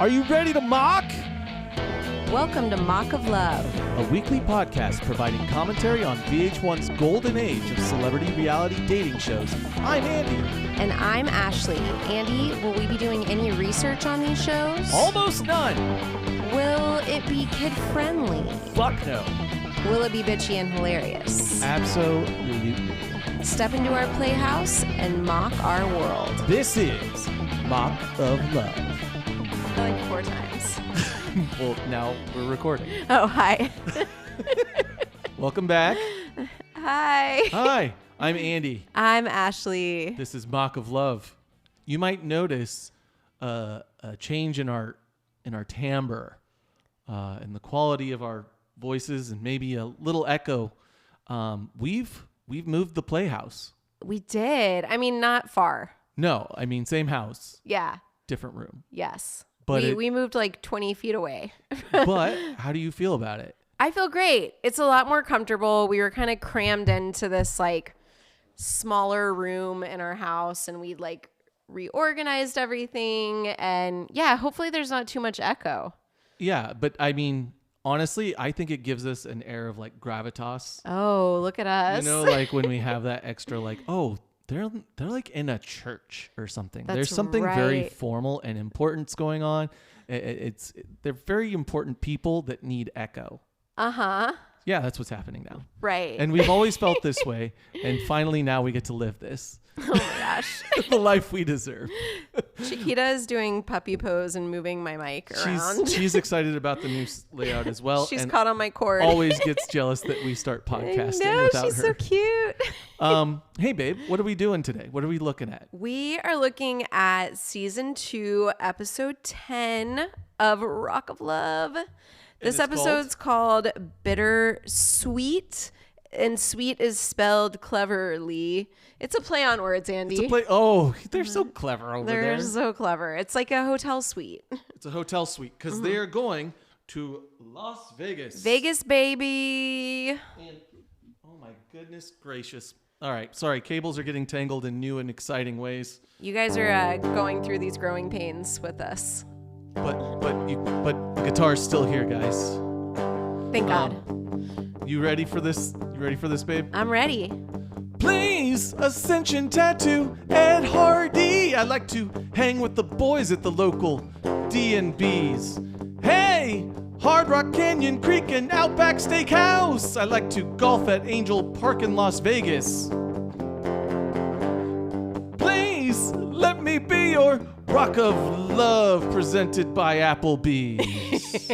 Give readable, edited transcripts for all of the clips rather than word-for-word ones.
Are you ready to mock? Welcome to Mock of Love, A weekly podcast providing commentary on VH1's golden age of celebrity reality dating shows. I'm Andy. and I'm Ashley. Andy, will we be doing any research on these shows? Almost none. Will it be kid-friendly? Fuck no. Will it be bitchy and hilarious? Absolutely. Step into our playhouse and mock our world. This is Mock of Love. Like 4 times. Well, now we're recording. Oh, hi. Welcome back. Hi. Hi, I'm Andy. I'm Ashley. This is Mock of Love. You might notice a change in our timbre, and the quality of our voices, and maybe a little echo. We've moved the playhouse. We did. I mean, not far. No, I mean same house, Yeah. different room. Yes. But we moved like 20 feet away. But how do you feel about it? I feel great. It's a lot more comfortable. We were kind of crammed into this like smaller room in our house, and we like reorganized everything. And yeah, hopefully there's not too much echo. Yeah, but I mean, honestly, I think it gives us an air of like gravitas. Oh, look at us. You know, like when we have that extra like, oh, they're like in a church or something. That's There's something very right. formal and important's going on. They're very important people that need echo. Uh-huh. Yeah, that's what's happening now. Right. And we've always felt this way. And finally now we get to live this. Oh my gosh. The life we deserve. Chiquita is doing puppy pose and moving my mic around. She's excited about the new layout as well. She's and caught on my cord. always gets jealous that we start podcasting No, without she's her. so cute. Hey babe, what are we doing today? What are we looking at? We are looking at season 2, episode 10 of Rock of Love. This episode's called Bitter Sweet, and sweet is spelled cleverly. It's a play on words, Andy. It's a play. Oh, they're so clever over there. They're so clever. It's like a hotel suite. It's a hotel suite because they are going to Las Vegas. Vegas, baby. And, oh my goodness gracious. All right, sorry, cables are getting tangled in new and exciting ways. You guys are going through these growing pains with us. But the guitar's still here, guys. Thank God. You ready for this? You ready for this, babe? I'm ready. Please, Ascension Tattoo, Ed Hardy. I like to hang with the boys at the local D&B's. Hey, Hard Rock Canyon Creek and Outback Steakhouse. I like to golf at Angel Park in Las Vegas. Please, let me be your Rock of Love presented by Applebee's.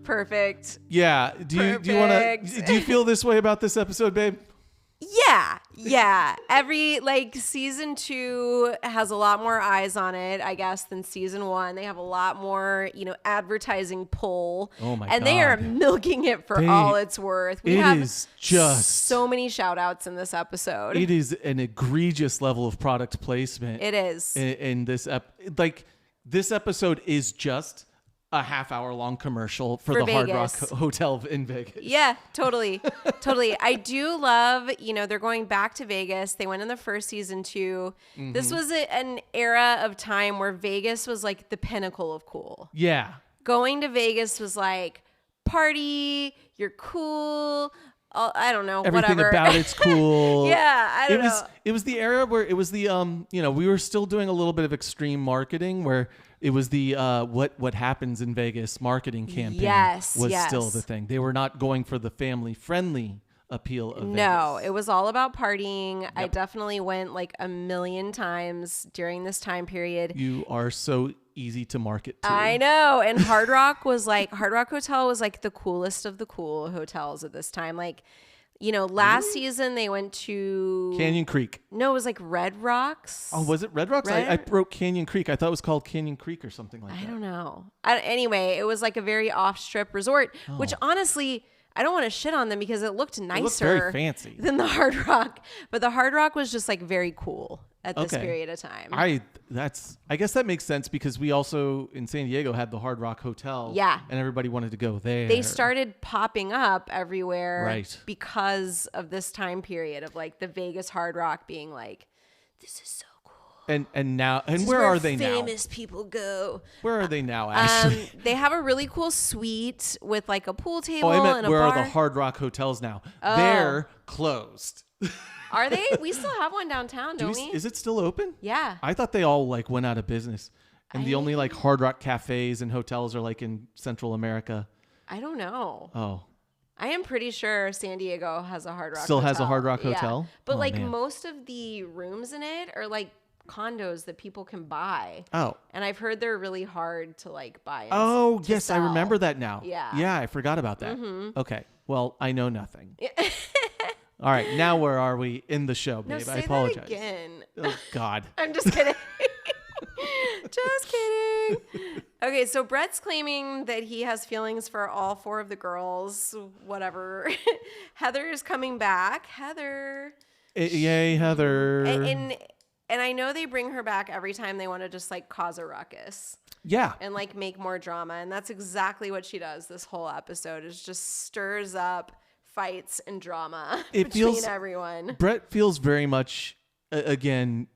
Perfect. Yeah. Do you feel this way about this episode, babe? Yeah. Every season 2 has a lot more eyes on it, I guess, than season 1. They have a lot more, advertising pull. Oh my and God. they are milking it for all it's worth. We have is just so many shout outs in this episode. It is an egregious level of product placement. It is. In this this episode is just a half-hour long commercial for the Hard Rock Vegas. Hotel in Vegas. Yeah, totally. I do love, they're going back to Vegas. They went in the first season too. Mm-hmm. This was an era of time where Vegas was like the pinnacle of cool. Yeah. Going to Vegas was like, party, you're cool. I don't know, Everything whatever. about it's cool. Yeah, I don't know. It was the era where it was the we were still doing a little bit of extreme marketing where it was the what happens in Vegas marketing campaign was still the thing. They were not going for the family friendly appeal of No, Vegas. it was all about partying. Yep. I definitely went like a million times during this time period. You are so easy to market to. I know. And Hard Rock Hotel was like the coolest of the cool hotels at this time. Like, last season they went to Canyon Creek. No, it was like Red Rocks. Oh, was it Red Rocks? I wrote Canyon Creek. I thought it was called Canyon Creek or something like that. I don't know. Anyway, it was like a very off-strip resort, which honestly, I don't want to shit on them because it looked nicer. It looked very fancy than the Hard Rock. But the Hard Rock was just like very cool at this period of time. I guess that makes sense because we also in San Diego had the Hard Rock Hotel. Yeah. And everybody wanted to go there. They started popping up everywhere right. because of this time period of like the Vegas Hard Rock being like, this is so cool. And where are they now? Famous people go. Where are they now, Ashley? They have a really cool suite with like a pool table I meant and a where bar. are the Hard Rock hotels now? Oh. They're closed. Are they? We still have one downtown, don't we? Is it still open? Yeah. I thought they all like went out of business. And the only like Hard Rock cafes and hotels are like in Central America. I don't know. Oh. I am pretty sure San Diego has a Hard Rock Still hotel. has a Hard Rock hotel? But Man. most of the rooms in it are like condos that people can buy. Oh. And I've heard they're really hard to like buy. Oh, yes, sell. I remember that now. Yeah. Yeah, I forgot about that. Okay. Well, I know nothing. All right, now where are we in the show, babe? No, say I apologize. that again. Oh God. I'm just kidding. Just kidding. Okay, so Bret's claiming that he has feelings for all 4 of the girls. Whatever. Heather is coming back. Heather. Yay, Heather. And I know they bring her back every time they want to just like cause a ruckus. Yeah. And like make more drama. And that's exactly what she does this whole episode is just stirs up fights and drama between everyone. Bret feels very much, again,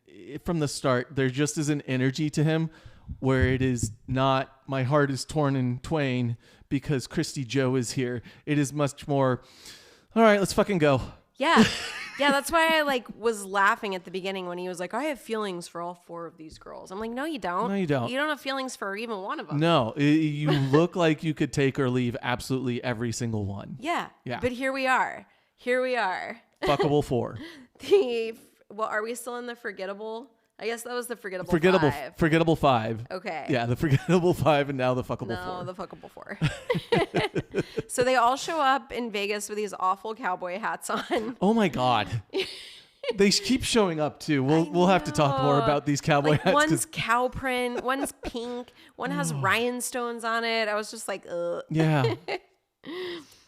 from the start, there just is an energy to him where it is not my heart is torn in twain because Christy Joe is here. It is much more, all right, let's fucking go. Yeah. Yeah, that's why I like was laughing at the beginning when he was like, I have feelings for all 4 of these girls. I'm like, no, you don't. No, you don't. You don't have feelings for even one of them. No, you look like you could take or leave absolutely every single one. Yeah. Yeah. But here we are. Fuckable 4. Well, are we still in the forgettable? I guess that was the forgettable 5. Forgettable 5. Okay. Yeah, the forgettable 5 and now the fuckable 4. No, the fuckable 4. So they all show up in Vegas with these awful cowboy hats on. Oh my God. They keep showing up too. We'll have to talk more about these cowboy hats. One's cow print, one's pink, one has rhinestones on it. I was just like, ugh. Yeah.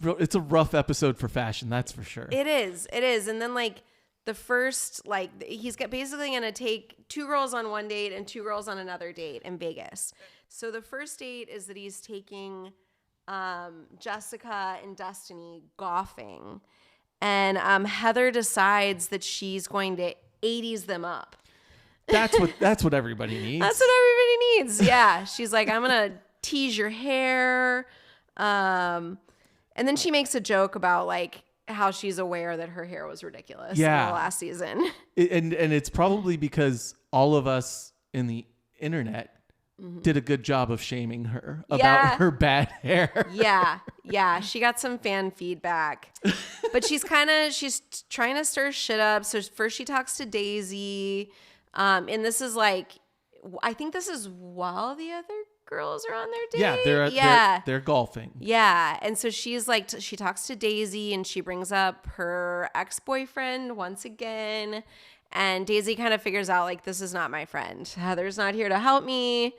It's a rough episode for fashion, that's for sure. It is. And then like the first, like he's basically going to take 2 girls on one date and 2 girls on another date in Vegas. So the first date is that he's taking Jessica and Destiney golfing. And Heather decides that she's going to 80s them up. That's what everybody needs. That's what everybody needs. Yeah. She's like, I'm going to tease your hair. And then she makes a joke about like how she's aware that her hair was ridiculous in the last season. And it's probably because all of us in the internet did a good job of shaming her about her bad hair. Yeah. She got some fan feedback, but she's trying to stir shit up. So first she talks to Daisy. And this is like, I think this is while the other girls are on their date. They're golfing. Yeah. And so she's like, she talks to Daisy and she brings up her ex-boyfriend once again. And Daisy kind of figures out like, this is not my friend. Heather's not here to help me.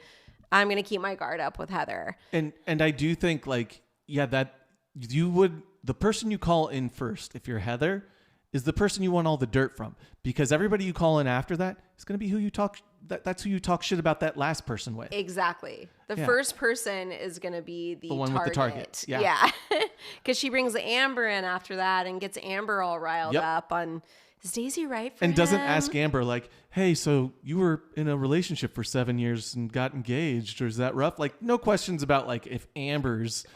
I'm going to keep my guard up with Heather. And I do think like, that the person you call in first, if you're Heather, is the person you want all the dirt from, because everybody you call in after that is going to be who you talk. That's who you talk shit about that last person with. Exactly. The first person is going to be the one target. with the target. Yeah. Because she brings Amber in after that and gets Amber all riled up on, is Daisy right for him? And doesn't ask Amber like, hey, so you were in a relationship for 7 years and got engaged, or is that rough? Like, no questions about like if Amber's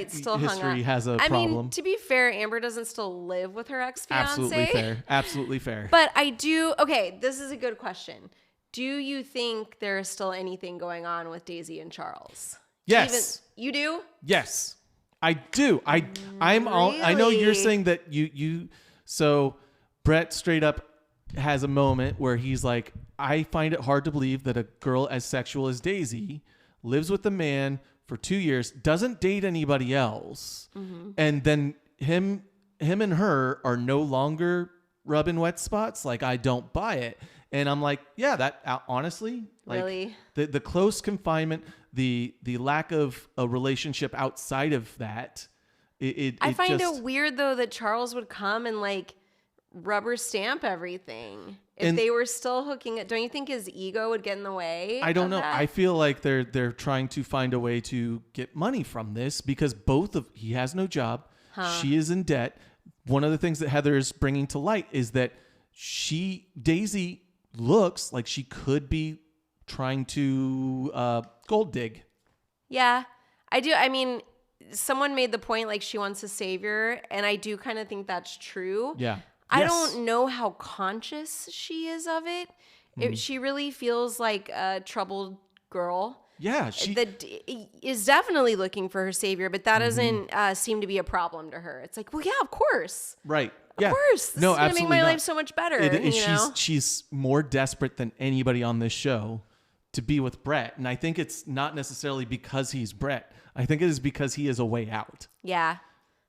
still history hung up. has a problem. I mean, to be fair, Amber doesn't still live with her ex-fiance. Absolutely fair. But I do. Okay, this is a good question. Do you think there is still anything going on with Daisy and Charles? Yes. You do? Yes, I do. I'm all. I know you're saying that you. So Bret straight up has a moment where he's like, I find it hard to believe that a girl as sexual as Daisy lives with a man for 2 years, doesn't date anybody else, and then him and her are no longer rubbing wet spots. Like, I don't buy it. And I'm like, yeah, that honestly, like really? the close confinement, the lack of a relationship outside of that. I find it weird though that Charles would come and like rubber stamp everything if they were still hooking it. Don't you think his ego would get in the way? I don't know. That? I feel like they're trying to find a way to get money from this because he has no job. She is in debt. One of the things that Heather is bringing to light is that Daisy looks like she could be trying to gold dig. Yeah, I do. I mean, someone made the point like she wants a savior, and I do kind of think that's true. Yeah. I don't know how conscious she is of it. She really feels like a troubled girl. Yeah, she that is definitely looking for her savior, but that doesn't seem to be a problem to her. It's like, well, yeah, of course. Right. Yeah. Of course. This is going to make my life so much better. She's more desperate than anybody on this show to be with Bret. And I think it's not necessarily because he's Bret. I think it is because he is a way out. Yeah.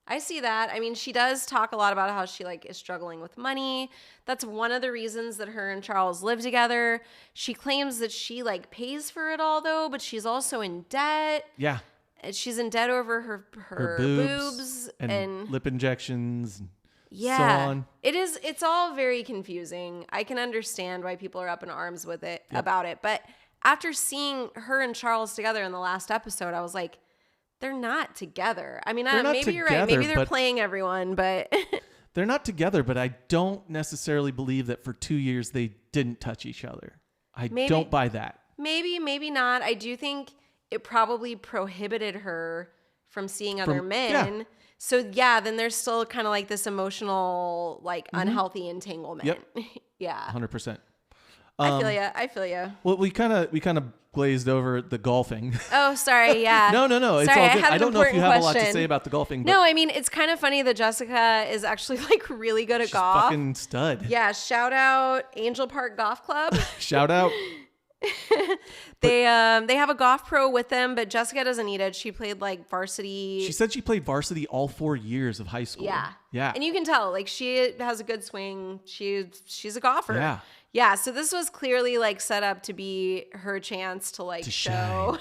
I see that. I mean, she does talk a lot about how she like is struggling with money. That's one of the reasons that her and Charles live together. She claims that she like pays for it all though, but she's also in debt. Yeah. She's in debt over her boobs and lip injections. Yeah. So on. It's all very confusing. I can understand why people are up in arms with it about it, but after seeing her and Charles together in the last episode, I was like, they're not together. I mean, maybe you're right. Maybe they're playing everyone, but they're not together. But I don't necessarily believe that for 2 years they didn't touch each other. I don't buy that. Maybe not. I do think it probably prohibited her from seeing other men. Yeah. So yeah, then there's still kind of like this emotional, like unhealthy entanglement. Yep. Yeah. 100%. I feel you. Well, we kind of glazed over the golfing. Oh, sorry. Yeah. No. It's sorry, all good. I don't know if you have a lot to say about the golfing. No, I mean, it's kind of funny that Jessica is actually like really good at golf. Fucking stud. Yeah. Shout out Angel Park Golf Club. Shout out. They have a golf pro with them, but Jessica doesn't need it. She played like varsity. She said she played varsity all 4 years of high school. Yeah. And you can tell like she has a good swing. She's a golfer. Yeah. So this was clearly like set up to be her chance to like show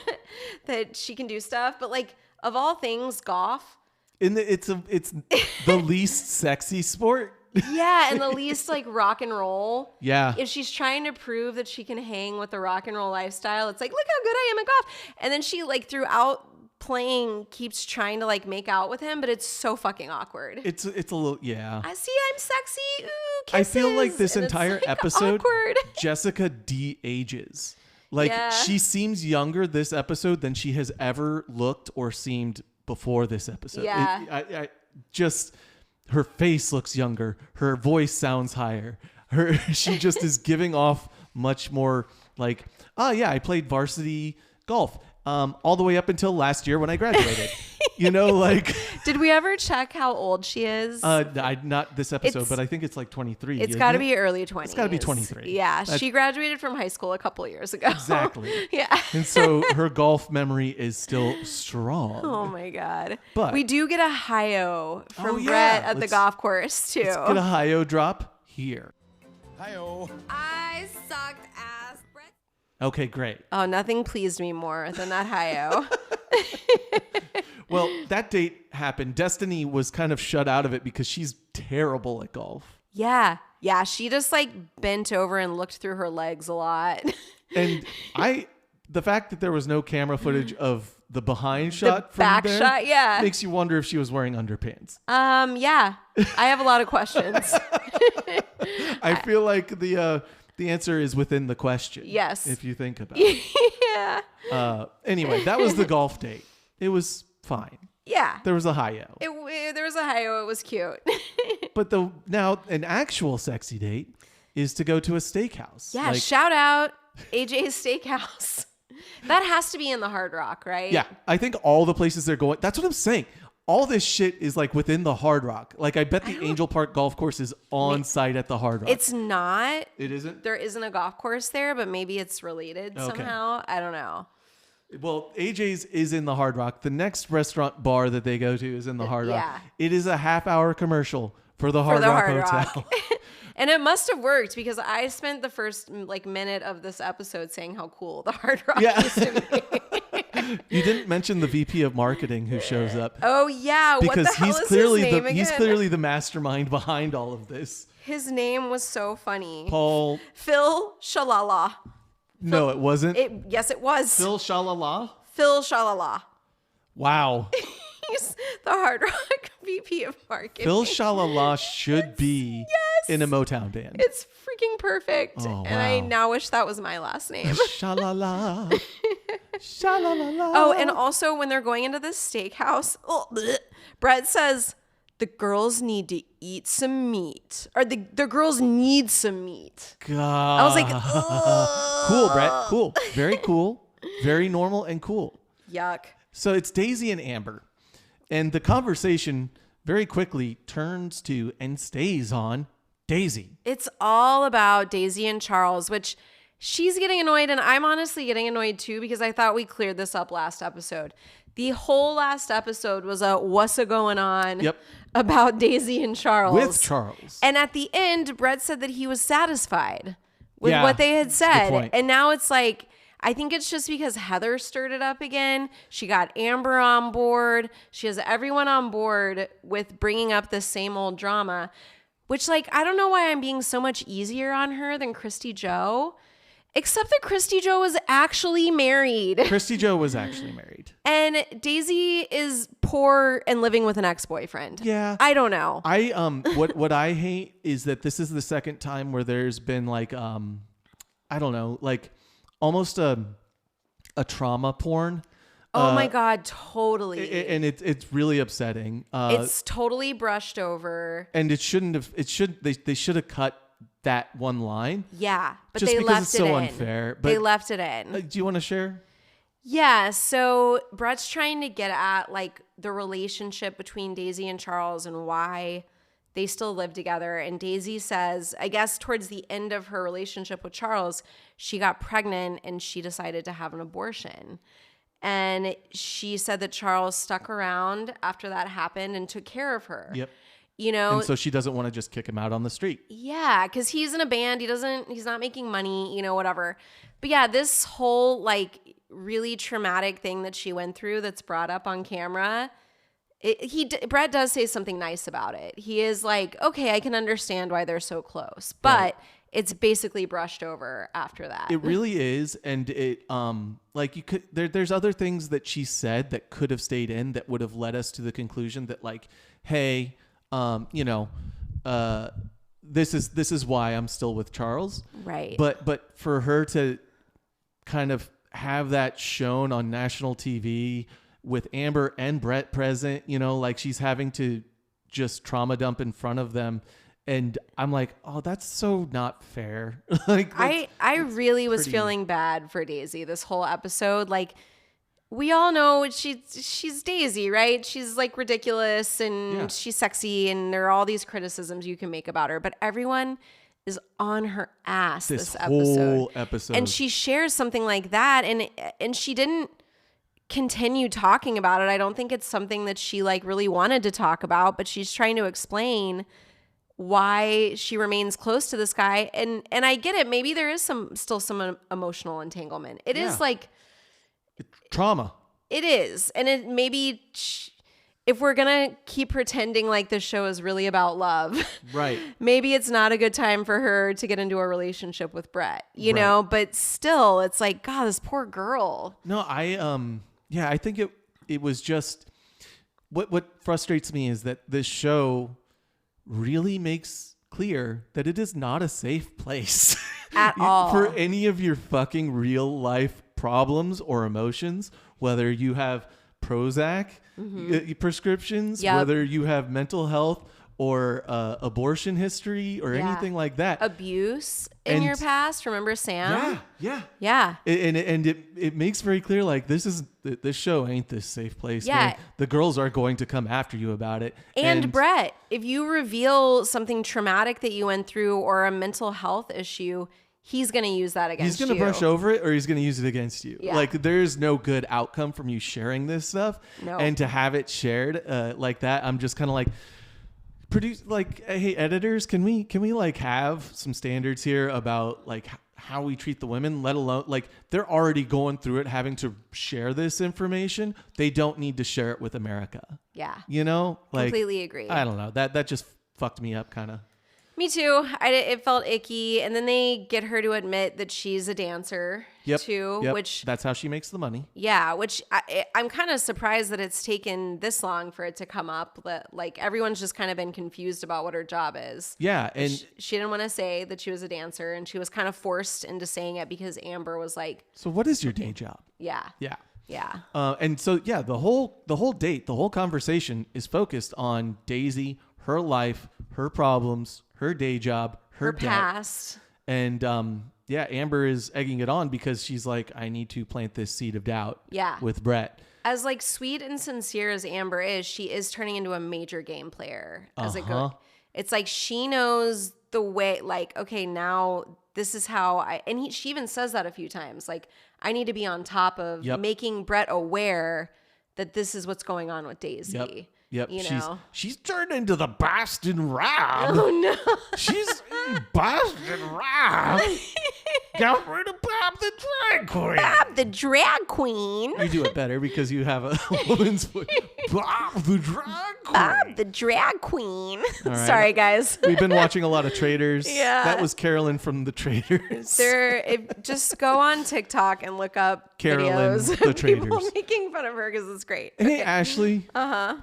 that she can do stuff. But like of all things, golf. It's the least sexy sport. Yeah, and the least like rock and roll. Yeah. If she's trying to prove that she can hang with the rock and roll lifestyle, it's like, look how good I am at golf. And then she like throughout playing keeps trying to like make out with him, but it's so fucking awkward. It's a little, yeah. I see I'm sexy. Ooh, kisses. I feel like this entire episode, awkward. Jessica de-ages. Like she seems younger this episode than she has ever looked or seemed before this episode. Yeah. I just... Her face looks younger. Her voice sounds higher. She just is giving off much more like, oh yeah, I played varsity golf all the way up until last year when I graduated. Like. Did we ever check how old she is? Not this episode, but I think it's like 23. It's got to be early 20s. It's got to be 23. Yeah, she graduated from high school a couple years ago. Exactly. Yeah. And so her golf memory is still strong. Oh my God. But we do get a hi-oh from Bret at the golf course too. Let's get a hi-oh drop here. Hi-oh. I sucked ass, Bret. Okay, great. Oh, nothing pleased me more than that hi-oh. Well, that date happened. Destiney was kind of shut out of it because she's terrible at golf. Yeah. Yeah. She just like bent over and looked through her legs a lot. And the fact that there was no camera footage of the behind shot the from back there shot, yeah. makes you wonder if she was wearing underpants. Yeah. I have a lot of questions. I feel like the answer is within the question. Yes. If you think about it. Yeah. Anyway, that was the golf date. It was fine. Yeah. There was a hi-yo. There was a hi-yo. It was cute. But now an actual sexy date is to go to a steakhouse. Yeah. Shout out AJ's Steakhouse. That has to be in the Hard Rock, right? Yeah. I think all the places they're going, that's what I'm saying. All this shit is like within the Hard Rock. Like I bet the Angel Park golf course is on site at the Hard Rock. It's not. It isn't? There isn't a golf course there, but maybe it's related somehow. I don't know. Well, AJ's is in the Hard Rock. The next restaurant bar that they go to is in the Hard Rock. Yeah. It is a half-hour commercial for the Hard Rock Hotel. And it must have worked because I spent the first like minute of this episode saying how cool the Hard Rock used to be. You didn't mention the VP of marketing who shows up. Oh yeah, because what the hell is his name again? He's clearly the mastermind behind all of this. His name was so funny. Phil Shalala. No, it wasn't. Yes, it was. Phil Shalala? Phil Shalala. Wow. He's the Hard Rock VP of marketing. Phil Shalala should be in a Motown band. It's freaking perfect. Oh, And I wow. now wish that was my last name. Sha-la-la. Sha-la-la-la. Oh, and also when they're going into this steakhouse, Bret says, the girls need to eat some meat. Or the girls need some meat. God. I was like, ugh. Cool, Bret. Cool. Very cool. Very normal and cool. Yuck. So it's Daisy and Amber. And the conversation very quickly turns to and stays on Daisy. It's all about Daisy and Charles, which she's getting annoyed, and I'm honestly getting annoyed too because I thought we cleared this up last episode. The whole last episode was a what's a going on about Daisy and Charles. With Charles. And at the end, Bret said that he was satisfied with Yeah, what they had that's a good said. point. And now it's like, I think it's just because Heather stirred it up again. She got Amber on board. She has everyone on board with bringing up the same old drama, which, like, I don't know why I'm being so much easier on her than Christy Joe, except that Christy Joe was actually married. Christy Joe was actually married. And Daisy is poor and living with an ex-boyfriend. Yeah. I don't know. What I hate is that this is the second time where there's been like I don't know, like almost a trauma porn. Oh my God, totally. And it's really upsetting. It's totally brushed over. And they should have cut that one line. Yeah, but Just they because left it's it so in. unfair. They But left it in. do you want to share? Yeah, so Bret's trying to get at like the relationship between Daisy and Charles and why they still live together. And Daisy says, I guess towards the end of her relationship with Charles, she got pregnant and she decided to have an abortion. And she said that Charles stuck around after that happened and took care of her. Yep. You know, And so she doesn't want to just kick him out on the street. yeah, because he's in a band. He's not making money, you know, whatever. But yeah, this whole like really traumatic thing that she went through that's brought up on camera, Bret does say something nice about it. He is like, okay, I can understand why they're so close, but Right. it's basically brushed over after that. It really is, and it like you could there's other things that she said that could have stayed in that would have led us to the conclusion that like, hey, you know, this is why I'm still with Charles. Right. But for her to kind of have that shown on national TV with Amber and Bret present, you know, like she's having to just trauma dump in front of them. And I'm like, oh, that's so not fair. Like I really was pretty- feeling bad for Daisy this whole episode. Like, we all know she's Daisy, right? She's like ridiculous and Yeah. she's sexy, and there are all these criticisms you can make about her, but everyone is on her ass this episode. whole episode. And she shares something like that, and she didn't continue talking about it. I don't think it's something that she like really wanted to talk about, but she's trying to explain why she remains close to this guy. And I get it. Maybe there is still some emotional entanglement. It is Yeah. like, trauma. it is. And it maybe if we're going to keep pretending like this show is really about love, Right. maybe it's not a good time for her to get into a relationship with Bret, you Right. know, but still it's like, God, this poor girl. No, I think it was just what frustrates me is that this show really makes clear that it is not a safe place At all. for any of your fucking real life problems or emotions, whether you have Prozac prescriptions, Yep. whether you have mental health or abortion history or Yeah. anything like that. Abuse in And- your past. Remember Sam? Yeah. Yeah. And it makes very clear, like, this show ain't this safe place. Yeah. Man. The girls are going to come after you about it. And Bret, if you reveal something traumatic that you went through or a mental health issue, he's going to use that against you. he's going to brush over it or he's going to use it against you. Yeah. Like, there's no good outcome from you sharing this stuff. No. And to have it shared like that, I'm just kind of like, hey, editors, can we like have some standards here about like how we treat the women, let alone like they're already going through it, having to share this information. They don't need to share it with America. Yeah. You know, like Completely agree. I don't know. That just fucked me up kind of. Me too. It felt icky. And then they get her to admit that she's a dancer too, which that's how she makes the money. Yeah, which I'm kind of surprised that it's taken this long for it to come up. Like everyone's just kind of been confused about what her job is. Yeah, and she didn't want to say that she was a dancer, and she was kind of forced into saying it because Amber was like, "So what is your day job?" Yeah. And so the whole date, the whole conversation is focused on Daisy, her life, her problems, her day job, her debt. Past. And Amber is egging it on because she's like, I need to plant this seed of doubt with Bret. As like sweet and sincere as Amber is, she is turning into a major game player as it goes. It's like she knows the way, like, okay, now this is how she even says that a few times. Like, I need to be on top of making Bret aware that this is what's going on with Daisy. Yep. You know? She's turned into the Boston Rob. Oh no. She's Boston Rob. Got rid of Bob the Drag Queen. Bob the Drag Queen. You do it better because you have a woman's voice. Bob the Drag Queen. Bob the Drag Queen. Right. Sorry, guys. We've been watching a lot of Traders. Yeah. That was Carolyn from the Traders. Just go on TikTok and look up Carolyn, videos the of people Traders. making fun of her because it's great. Hey, Ashley. Uh-huh.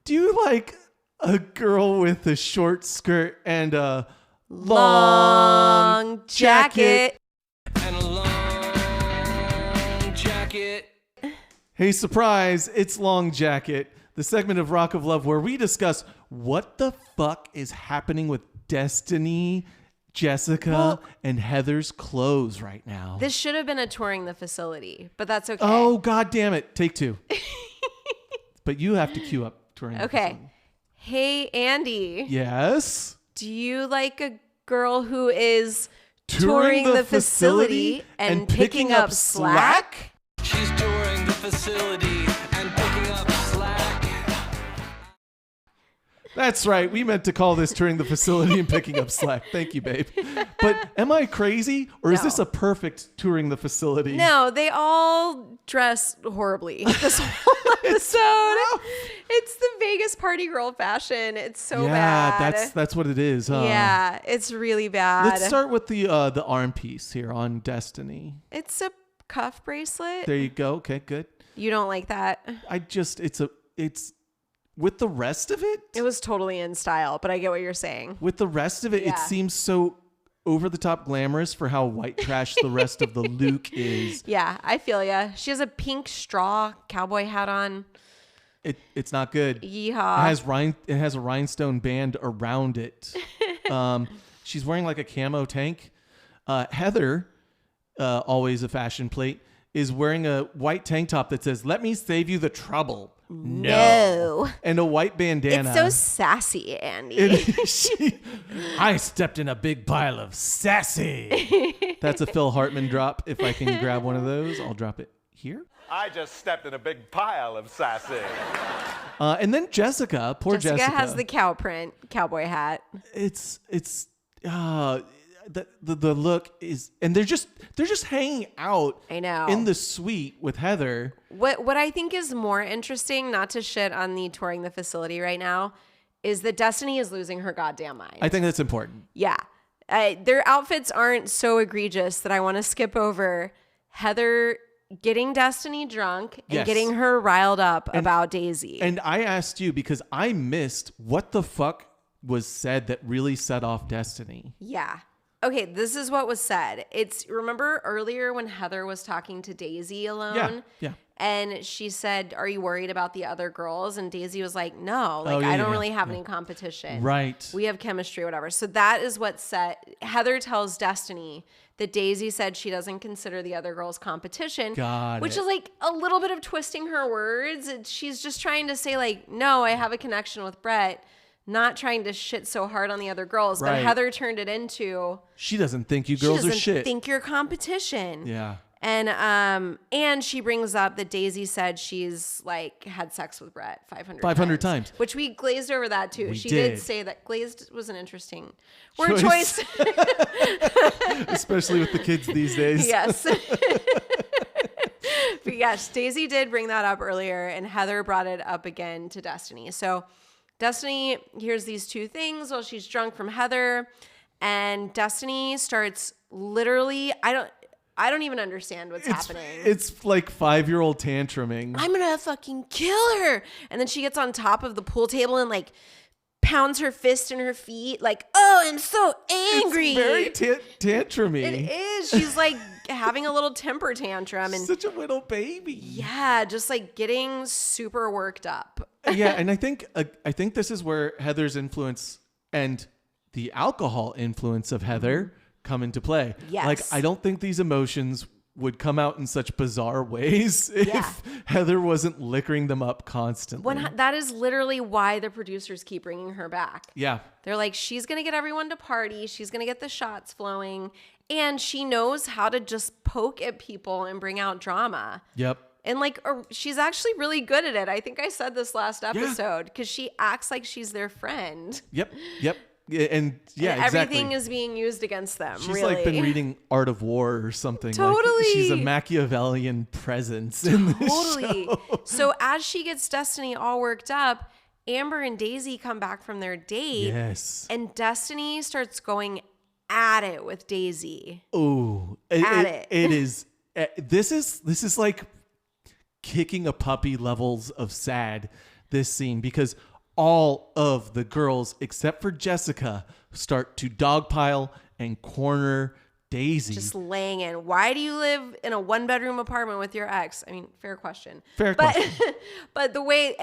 Do you like a girl with a short skirt and a long jacket? And a long jacket. Hey, surprise, it's Long Jacket, the segment of Rock of Love where we discuss what the fuck is happening with Destiney, Jessica, and Heather's clothes right now. This should have been a touring the facility, but that's okay. Oh, God damn it. Take two. But you have to queue up touring the Okay. facility. Hey, Andy. Yes? Do you like a girl who is touring the facility and picking up slack? She's touring the facility and picking up slack. That's right. We meant to call this touring the facility and picking up slack. Thank you, babe. But am I crazy or is No. this a perfect touring the facility? No, they all dress horribly. This whole episode. It's the Vegas party girl fashion. It's so bad. Yeah, that's what it is, huh? Yeah, it's really bad. Let's start with the arm piece here on Destiney. It's a cuff bracelet. There you go. Okay, good. You don't like that? It's with the rest of it. It was totally in style, but I get what you're saying. With the rest of it, Yeah. it seems so over the top glamorous for how white trash the rest of the look is. Yeah, I feel ya. She has a pink straw cowboy hat on. It's not good. Yeehaw. It has a rhinestone band around it. She's wearing like a camo tank. Heather, always a fashion plate, is wearing a white tank top that says, "Let me save you the trouble." No. And a white bandana. It's so sassy, Andy. I stepped in a big pile of sassy. That's a Phil Hartman drop. If I can grab one of those, I'll drop it here. I just stepped in a big pile of sassy. And then Jessica, poor Jessica. Jessica has the cow print cowboy hat. The look is, and they're just hanging out. I know. In the suite with Heather. What I think is more interesting, not to shit on the touring the facility right now, is that Destiney is losing her goddamn mind. I think that's important. Yeah. Their outfits aren't so egregious that I want to skip over Heather getting Destiney drunk and Yes. getting her riled up about Daisy. And I asked you because I missed what the fuck was said that really set off Destiney. Yeah. Okay, this is what was said. Remember earlier when Heather was talking to Daisy alone? Yeah. And she said, "Are you worried about the other girls?" And Daisy was like, "No, I don't really have any competition. Right. We have chemistry, whatever." So that is what said. Heather tells Destiney that Daisy said she doesn't consider the other girls competition, which is like a little bit of twisting her words. She's just trying to say like, "No, I have a connection with Bret." Not trying to shit so hard on the other girls, but Heather turned it into she doesn't think you girls are shit. She doesn't think you're competition. Yeah. And she brings up that Daisy said she's like had sex with Bret 500 times. Which we glazed over that too. She did. did say that glazed was an interesting word choice. Especially with the kids these days. Yes. But yes, Daisy did bring that up earlier and Heather brought it up again to Destiney. So Destiney hears these two things while she's drunk from Heather, and Destiney starts literally, I don't even understand what's happening. It's like 5-year-old tantruming. I'm gonna fucking kill her. And then she gets on top of the pool table and like pounds her fist in her feet, like, oh, I'm so angry. It's very tantrumy. It is. She's like having a little temper tantrum, and such a little baby. yeah, just like getting super worked up. Yeah, and I think this is where Heather's influence and the alcohol influence of Heather come into play. Yes. Like, I don't think these emotions would come out in such bizarre ways if Heather wasn't liquoring them up constantly. That is literally why the producers keep bringing her back. Yeah. They're like, she's going to get everyone to party. She's going to get the shots flowing. And she knows how to just poke at people and bring out drama. Yep. And like, she's actually really good at it. I think I said this last episode because she acts like she's their friend. Yep. And yeah, and exactly. everything is being used against them. She's really. like been reading Art of War or something. Totally. Like, she's a Machiavellian presence in this show. So as she gets Destiney all worked up, Amber and Daisy come back from their date. Yes. And Destiney starts going at it with Daisy. Oh, it is. This is like kicking a puppy levels of sad, this scene, because all of the girls except for Jessica start to dogpile and corner Daisy. Just laying in. Why do you live in a 1-bedroom apartment with your ex? I mean, fair question. Question. But the way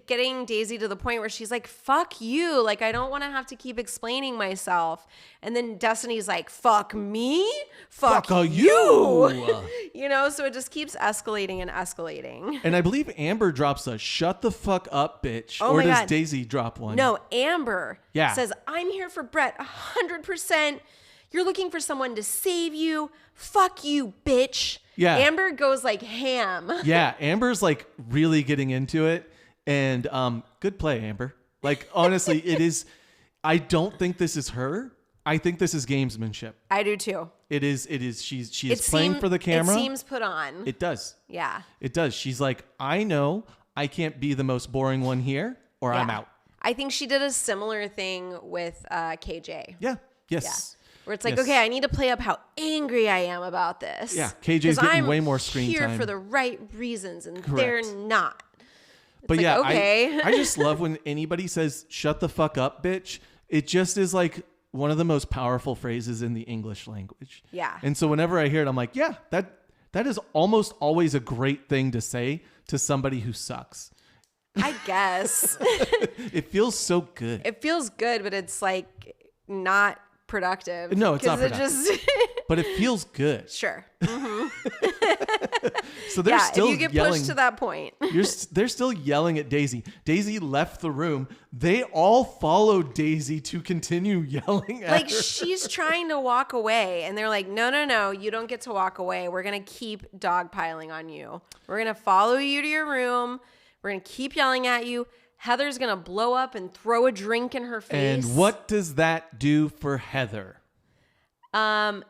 getting Daisy to the point where she's like, fuck you. Like, I don't want to have to keep explaining myself. And then Destiny's like, fuck me? Fuck you. You know, so it just keeps escalating and escalating. And I believe Amber drops a shut the fuck up, bitch. Oh or my does God. Daisy drop one? No, Amber says, I'm here for Bret 100%. You're looking for someone to save you. Fuck you, bitch. Yeah. Amber goes like ham. Yeah, Amber's like really getting into it. And good play, Amber. Like, honestly, it is. I don't think this is her. I think this is gamesmanship. I do too. It is. She is playing for the camera. It seems put on. It does. Yeah. It does. She's like, I know I can't be the most boring one here, or I'm out. I think she did a similar thing with KJ. Yeah. Yes. Yeah. Where it's like, okay, I need to play up how angry I am about this. Yeah, KJ's getting way more screen time. I'm time. here for the right reasons, and Correct. they're not. But like, yeah, okay. I just love when anybody says, shut the fuck up, bitch. It just is like one of the most powerful phrases in the English language. Yeah. And so whenever I hear it, I'm like, yeah, that is almost always a great thing to say to somebody who sucks. I guess. It feels so good. It feels good, but it's like not productive. No, it's not productive. Just but it feels good. Sure. So they're still if you get yelling, pushed to that point. they're still yelling at Daisy. Daisy left the room. They all followed Daisy to continue yelling at Like, her. she's trying to walk away, and they're like, no, you don't get to walk away. We're going to keep dogpiling on you. We're going to follow you to your room. We're going to keep yelling at you. Heather's going to blow up and throw a drink in her face. And what does that do for Heather? So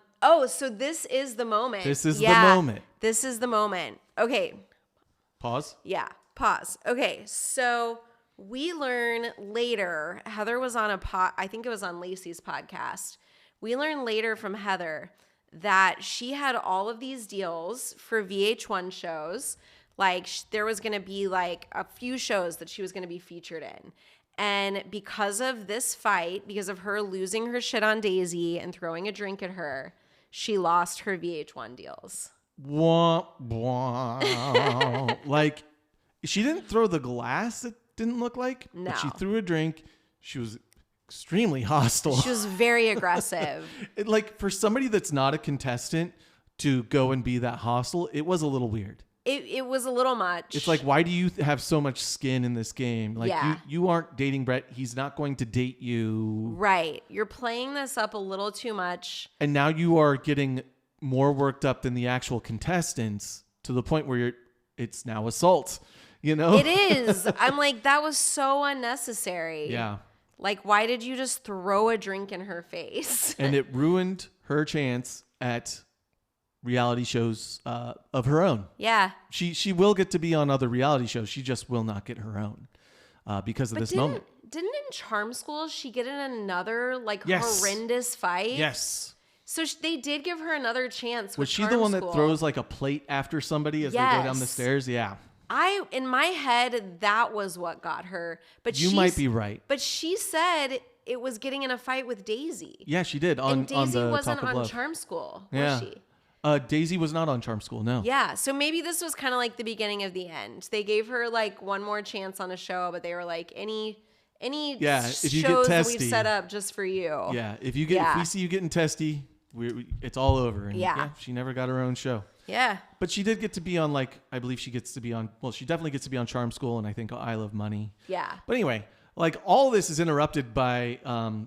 this is the moment. This is the moment. This is the moment. Okay. Pause. Yeah. Pause. Okay. So we learn later, Heather was on I think it was on Lacey's podcast. We learn later from Heather that she had all of these deals for VH1 shows. Like, there was going to be like a few shows that she was going to be featured in. And because of this fight, because of her losing her shit on Daisy and throwing a drink at her, she lost her VH1 deals. Wah, wah. Like, she didn't throw the glass, it didn't look like. No. But she threw a drink. She was extremely hostile. She was very aggressive. Like, for somebody that's not a contestant to go and be that hostile, it was a little weird. It was a little much. It's like, why do you have so much skin in this game? Like, Yeah. you aren't dating Bret. He's not going to date you. Right. You're playing this up a little too much. And now you are getting more worked up than the actual contestants to the point where it's now assault, you know? It is. I'm like, that was so unnecessary. Yeah. Like, why did you just throw a drink in her face? And it ruined her chance at reality shows of her own. Yeah. She will get to be on other reality shows. She just will not get her own. because of this didn't, moment. Didn't in Charm School she get in another like Yes. horrendous fight? Yes. So they did give her another chance. Was with she the Charm one School. that throws like a plate after somebody as they go down the Yes. stairs? Yeah. In my head, that was what got her. But You might be right. But she said it was getting in a fight with Daisy. Yeah, she did on And Daisy the wasn't Talk of on Love. Charm School, Yeah. was she? Daisy was not on Charm School, no. Yeah, so maybe this was kind of like the beginning of the end. They gave her like one more chance on a show, but they were like, any if you get shows that testy. we've set up just for you. Yeah, if we see you getting testy, it's all over. And Yeah. she never got her own show. Yeah. But she did get to be on I believe she gets to be on, she definitely gets to be on Charm School and I think I Love Money. Yeah. But anyway, all this is interrupted by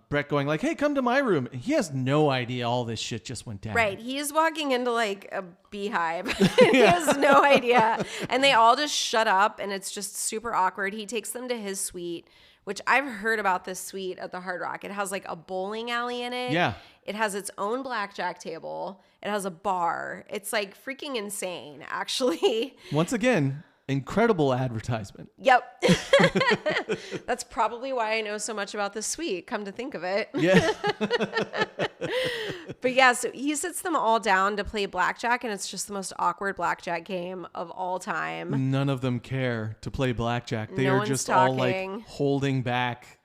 Bret going like, hey, come to my room. And he has no idea all this shit just went down. Right. He is walking into like a beehive. He has no idea. And they all just shut up and it's just super awkward. He takes them to his suite, which I've heard about this suite at the Hard Rock. It has like a bowling alley in it. Yeah. It has its own blackjack table. It has a bar. It's like freaking insane, actually. Once again, incredible advertisement. Yep. That's probably why I know so much about this suite, come to think of it. Yeah. But yeah, so he sits them all down to play blackjack, and it's just the most awkward blackjack game of all time. None of them care to play blackjack. They No are one's just all talking. like holding back.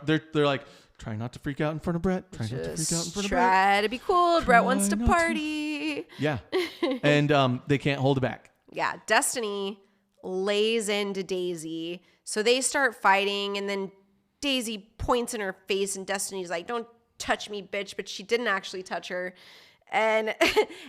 They're like, try not to freak out in front of Bret. Try not to freak out in front of Bret. Try to be cool. Bret wants to not to. party. Yeah. And they can't hold it back. Yeah, Destiney lays into Daisy. So they start fighting, and then Daisy points in her face, and Destiny's like, don't touch me, bitch. But she didn't actually touch her. And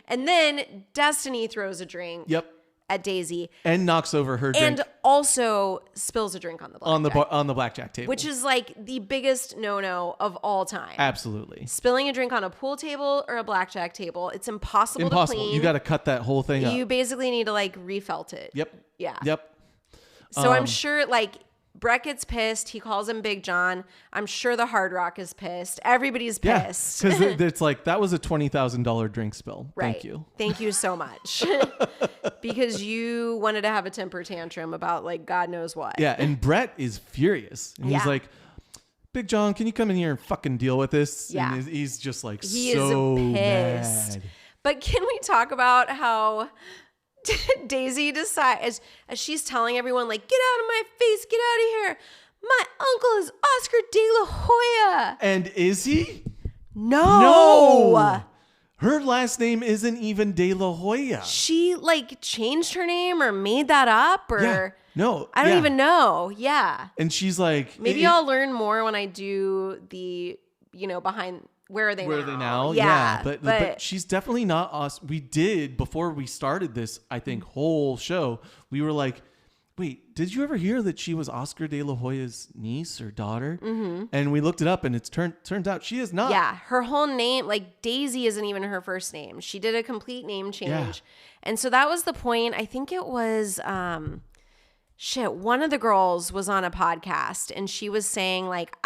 then Destiney throws a drink Yep. at Daisy And knocks over her drink and also spills a drink on the blackjack. on the blackjack table. Which is like the biggest no-no of all time. Absolutely Spilling a drink on a pool table or a blackjack table, it's impossible to clean. You got to cut that whole thing You up. basically need to like refelt it. Yep. Yeah. Yep. So I'm sure like Bret gets pissed. He calls him Big John. I'm sure the Hard Rock is pissed. Everybody's Yeah. pissed. Because it's like, that was a $20,000 drink spill. Right. Thank you. Thank you so much. Because you wanted to have a temper tantrum about like God knows what. Yeah. And Bret is furious. And he's Yeah. like, Big John, can you come in here and fucking deal with this? Yeah. And he's just like He so is pissed. mad. But can we talk about how Daisy decides, as she's telling everyone, like, get out of my face, get out of here. My uncle is Oscar de la Hoya. And is he? No. Her last name isn't even De La Hoya. She like changed her name or made that up or Yeah. No. I don't yeah. even know. Yeah. And she's like, Maybe I'll learn more when I do the, behind where are they Where now? are they now? Yeah. But she's definitely not us. We did, before we started this, I think, whole show, we were like, wait, did you ever hear that she was Oscar de la Hoya's niece or daughter? Mm-hmm. And we looked it up, and it's turns out she is not. Yeah, her whole name, like Daisy isn't even her first name. She did a complete name change. Yeah. And so that was the point. I think it was, one of the girls was on a podcast and she was saying like,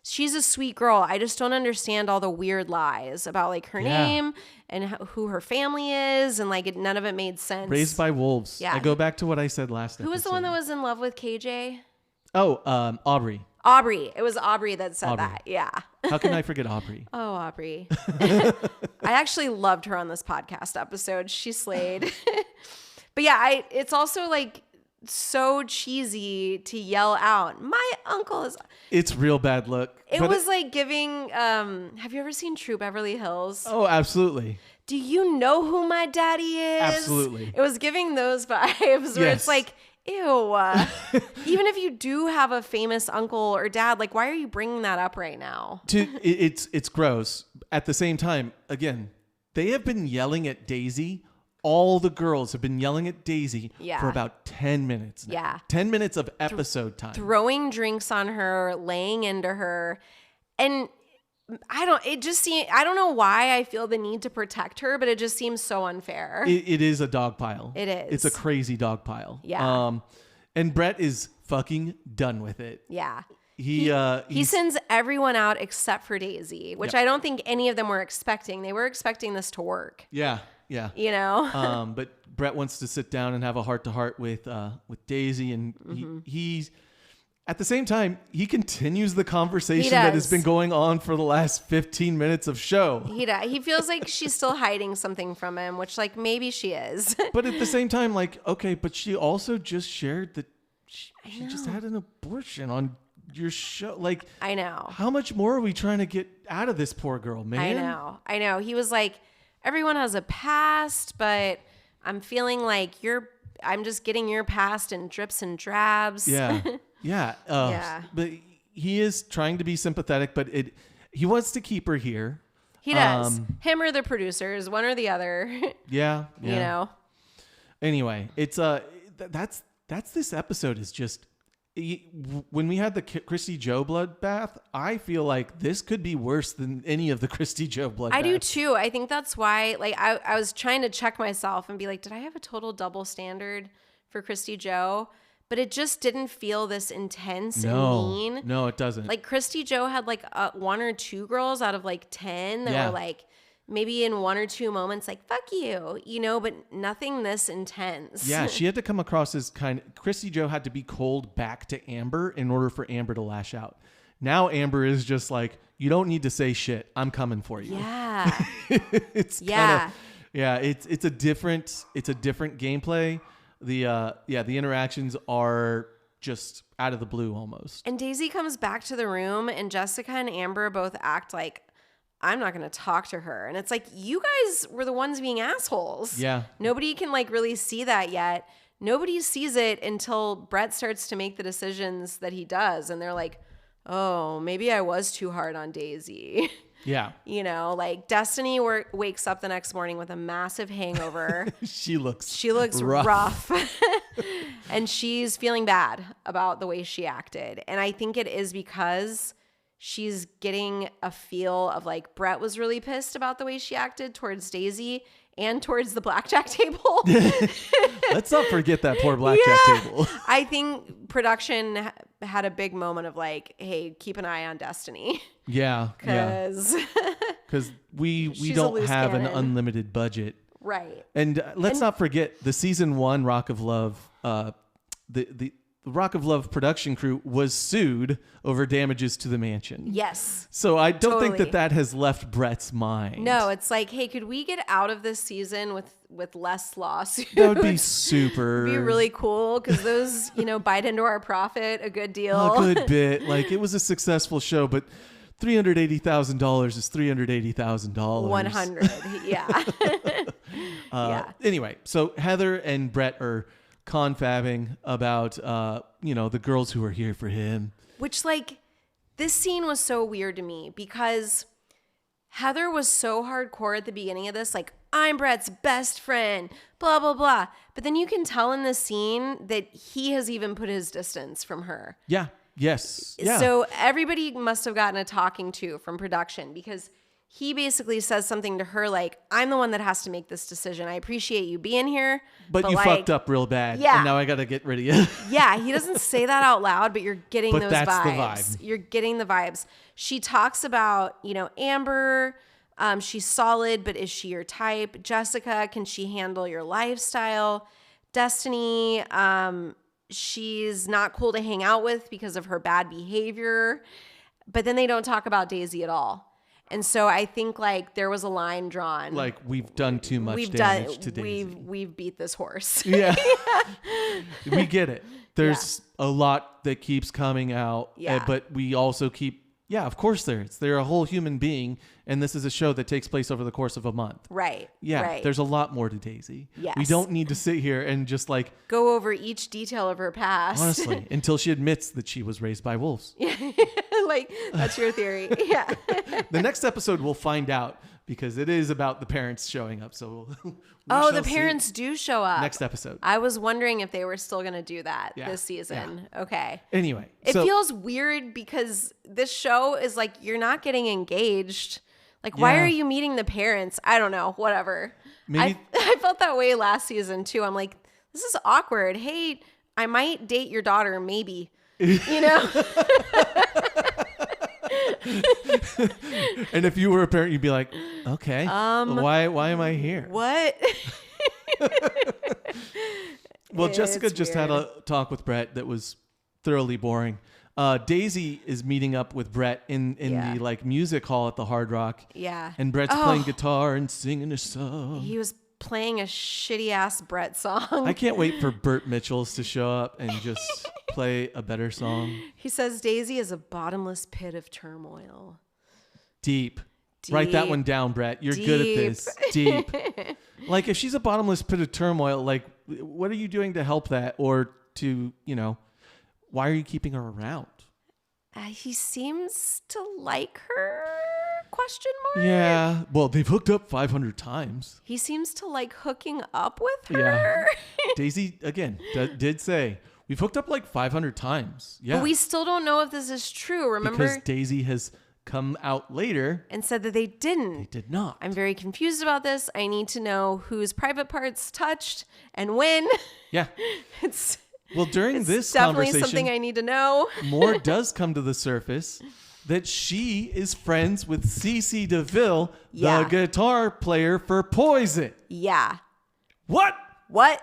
she's a sweet girl. I just don't understand all the weird lies about like her name and who her family is. And like, none of it made sense. Raised by wolves. Yeah. I go back to what I said last Who was the one that was in love with KJ? Oh, Aubrey. Aubrey. It was Aubrey that said that. Yeah. How can I forget Aubrey? Oh, Aubrey. I actually loved her on this podcast episode. She slayed. But yeah, it's also like so cheesy to yell out, my uncle is... It's real bad look. It but was like giving... have you ever seen True Beverly Hills? Oh, absolutely. Do you know who my daddy is? Absolutely. It was giving those vibes where Yes. it's like, ew. Even if you do have a famous uncle or dad, like, why are you bringing that up right now? It's gross. At the same time, again, they have been yelling at Daisy. All the girls have been yelling at Daisy for about 10 minutes now. Yeah. 10 minutes of episode time. Throwing drinks on her, laying into her. And I don't know why I feel the need to protect her, but it just seems so unfair. It is a dog pile. It is. It's a crazy dog pile. Yeah. And Bret is fucking done with it. Yeah. He sends everyone out except for Daisy, which I don't think any of them were expecting. They were expecting this to work. Yeah. You know? But Bret wants to sit down and have a heart-to-heart with Daisy, and at the same time, he continues the conversation that has been going on for the last 15 minutes of show. He feels like she's still hiding something from him, which like maybe she is. But at the same time, like, okay, but she also just shared that she just had an abortion on your show. Like, I know. How much more are we trying to get out of this poor girl, man? I know. He was like, everyone has a past, but I'm feeling like I'm just getting your past in drips and drabs. Yeah. Yeah. But he is trying to be sympathetic, but he wants to keep her here. He does. Him or the producers, one or the other. Yeah. You know. Anyway, it's that's this episode is just when we had the Christy Joe bloodbath, I feel like this could be worse than any of the Christy Joe bloodbaths. I do too. I think that's why, like, I was trying to check myself and be like, did I have a total double standard for Christy Joe? But it just didn't feel this intense and mean. No, it doesn't. Like Christy Joe had like 1 or 2 girls out of like 10 that were like maybe in 1 or 2 moments like, fuck you, you know, but nothing this intense. Yeah, she had to come across as Christy Joe had to be cold back to Amber in order for Amber to lash out. Now Amber is just like, you don't need to say shit. I'm coming for you. Yeah. It's a different gameplay. The interactions are just out of the blue almost. And Daisy comes back to the room and Jessica and Amber both act like, I'm not going to talk to her. And it's like, you guys were the ones being assholes. Yeah. Nobody can like really see that yet. Nobody sees it until Bret starts to make the decisions that he does. And they're like, oh, maybe I was too hard on Daisy. Yeah. You know, like Destiney wakes up the next morning with a massive hangover. She looks rough. And she's feeling bad about the way she acted. And I think it is because she's getting a feel of like Bret was really pissed about the way she acted towards Daisy and towards the blackjack table. Let's not forget that poor blackjack table. I think production had a big moment of like, hey, keep an eye on Destiney. Yeah. Because we don't have an unlimited budget. Right. And let's not forget the season 1 Rock of Love, the Rock of Love production crew was sued over damages to the mansion. Yes. So I don't think that has left Bret's mind. No, it's like, hey, could we get out of this season with less lawsuits? That would be super. Be really cool because those, bite into our profit a good deal. A good bit. Like it was a successful show, but $380,000 is $380,000. 100. Yeah. Yeah. Anyway, so Heather and Bret are confabbing about the girls who are here for him, which like this scene was so weird to me because Heather was so hardcore at the beginning of this, like, I'm Bret's best friend, blah blah blah, but then you can tell in the scene that he has even put his distance from her. Yes. So everybody must have gotten a talking to from production because he basically says something to her like, I'm the one that has to make this decision. I appreciate you being here. But you fucked up real bad. Yeah. And now I got to get rid of you. Yeah. He doesn't say that out loud, but you're getting those that's vibes. The vibe. You're getting the vibes. She talks about, Amber, she's solid, but is she your type? Jessica, can she handle your lifestyle? Destiney, she's not cool to hang out with because of her bad behavior. But then they don't talk about Daisy at all. And so I think like there was a line drawn. Like we've done too much damage to Daisy. We've beat this horse. Yeah. We get it. There's a lot that keeps coming out. Yeah. But we also keep, of course there is. They're a whole human being. And this is a show that takes place over the course of a month. Right. Yeah. Right. There's a lot more to Daisy. Yes. We don't need to sit here and just like go over each detail of her past. Honestly, until she admits that she was raised by wolves. Like, that's your theory. Yeah. The next episode we'll find out because it is about the parents showing up. So the parents do show up. Next episode. I was wondering if they were still going to do that this season. Yeah. Okay. Anyway. It feels weird because this show is like, you're not getting engaged. Like, why are you meeting the parents? I don't know. Whatever. Maybe I felt that way last season too. I'm like, this is awkward. Hey, I might date your daughter. Maybe, And if you were a parent, you'd be like, okay, why am I here? What? Well, Jessica just had a talk with Bret that was thoroughly boring. Daisy is meeting up with Bret in the like music hall at the Hard Rock. Yeah. And Bret's playing guitar and singing a song. He was playing a shitty ass Bret song. I can't wait for Burt Mitchells to show up and just play a better song. He says Daisy is a bottomless pit of turmoil. Deep. Write that one down, Bret. You're good at this. Deep. Like, if she's a bottomless pit of turmoil, like, what are you doing to help that? Or to, why are you keeping her around? He seems to like her, question mark? Yeah. Well, they've hooked up 500 times. He seems to like hooking up with her. Yeah. Daisy, again, did say, we've hooked up like 500 times. Yeah. But we still don't know if this is true, remember? Because Daisy has come out later and said that they didn't. They did not. I'm very confused about this. I need to know whose private parts touched and when. Yeah. Well, during this definitely conversation, something I need to know. more does come to the surface that she is friends with Cece DeVille, the guitar player for Poison. Yeah. What? What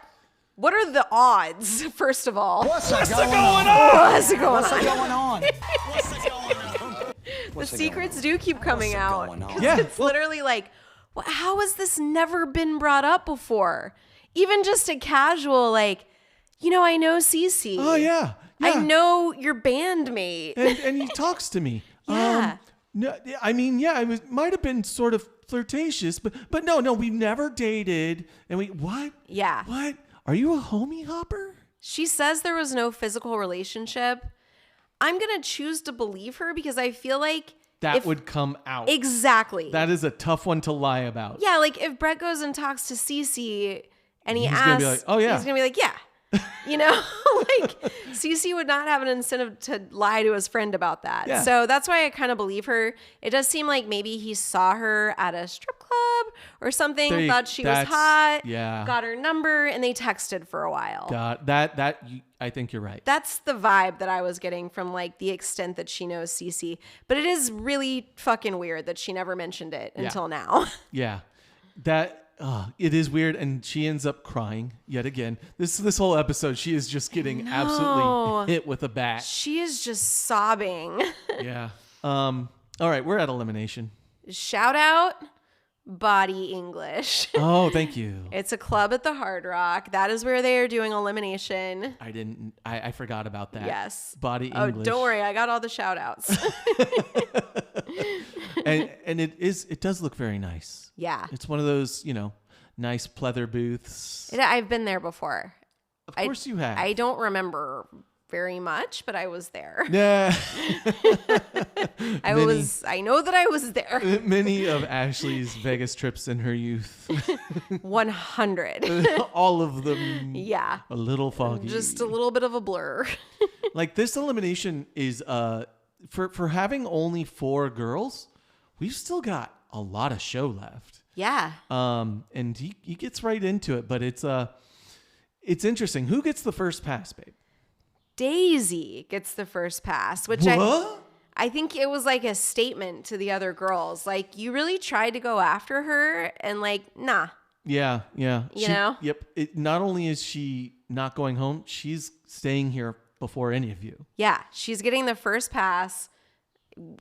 are the odds, first of all? What's going on? What's going on? What's The secrets do keep coming out. going on? 'Cause Yeah, it's well- literally like, how has this never been brought up before? Even just a casual, like, I know Cece. Oh, yeah. I know your bandmate. And he talks to me. Yeah. No, I mean, yeah, it might have been sort of flirtatious, but no, we've never dated. And what? Yeah. What? Are you a homie hopper? She says there was no physical relationship. I'm going to choose to believe her because I feel like That would come out. Exactly. That is a tough one to lie about. Yeah, like if Bret goes and talks to Cece and he He's asks, gonna be like, "Oh, yeah." he's going to be like, yeah. Like Cece would not have an incentive to lie to his friend about that. Yeah. So that's why I kind of believe her. It does seem like maybe he saw her at a strip club or something, thought she was hot, got her number, and they texted for a while. God, I think you're right. That's the vibe that I was getting from like the extent that she knows Cece. But it is really fucking weird that she never mentioned it until now. Yeah. It is weird, and she ends up crying yet again. This whole episode, she is just getting absolutely hit with a bat. She is just sobbing. Yeah. All right, we're at elimination. Shout out Body English. Oh, thank you. It's a club at the Hard Rock. That is where they are doing elimination. I forgot about that. Yes. Body English. Oh, don't worry. I got all the shout outs. and it does look very nice. Yeah. It's one of those, nice pleather booths. I've been there before. Of course you have. I don't remember very much, but I was there. Yeah. I know that I was there. Many of Ashley's Vegas trips in her youth. 100. All of them. Yeah. A little foggy. Just a little bit of a blur. Like this elimination is for having only 4 girls, we've still got a lot of show left. Yeah. And he gets right into it, but it's interesting. Who gets the first pass, babe? Daisy gets the first pass, which I think it was like a statement to the other girls. Like, you really tried to go after her and like, nah. Yeah. You know? Yep. Not only is she not going home, she's staying here before any of you. Yeah. She's getting the first pass.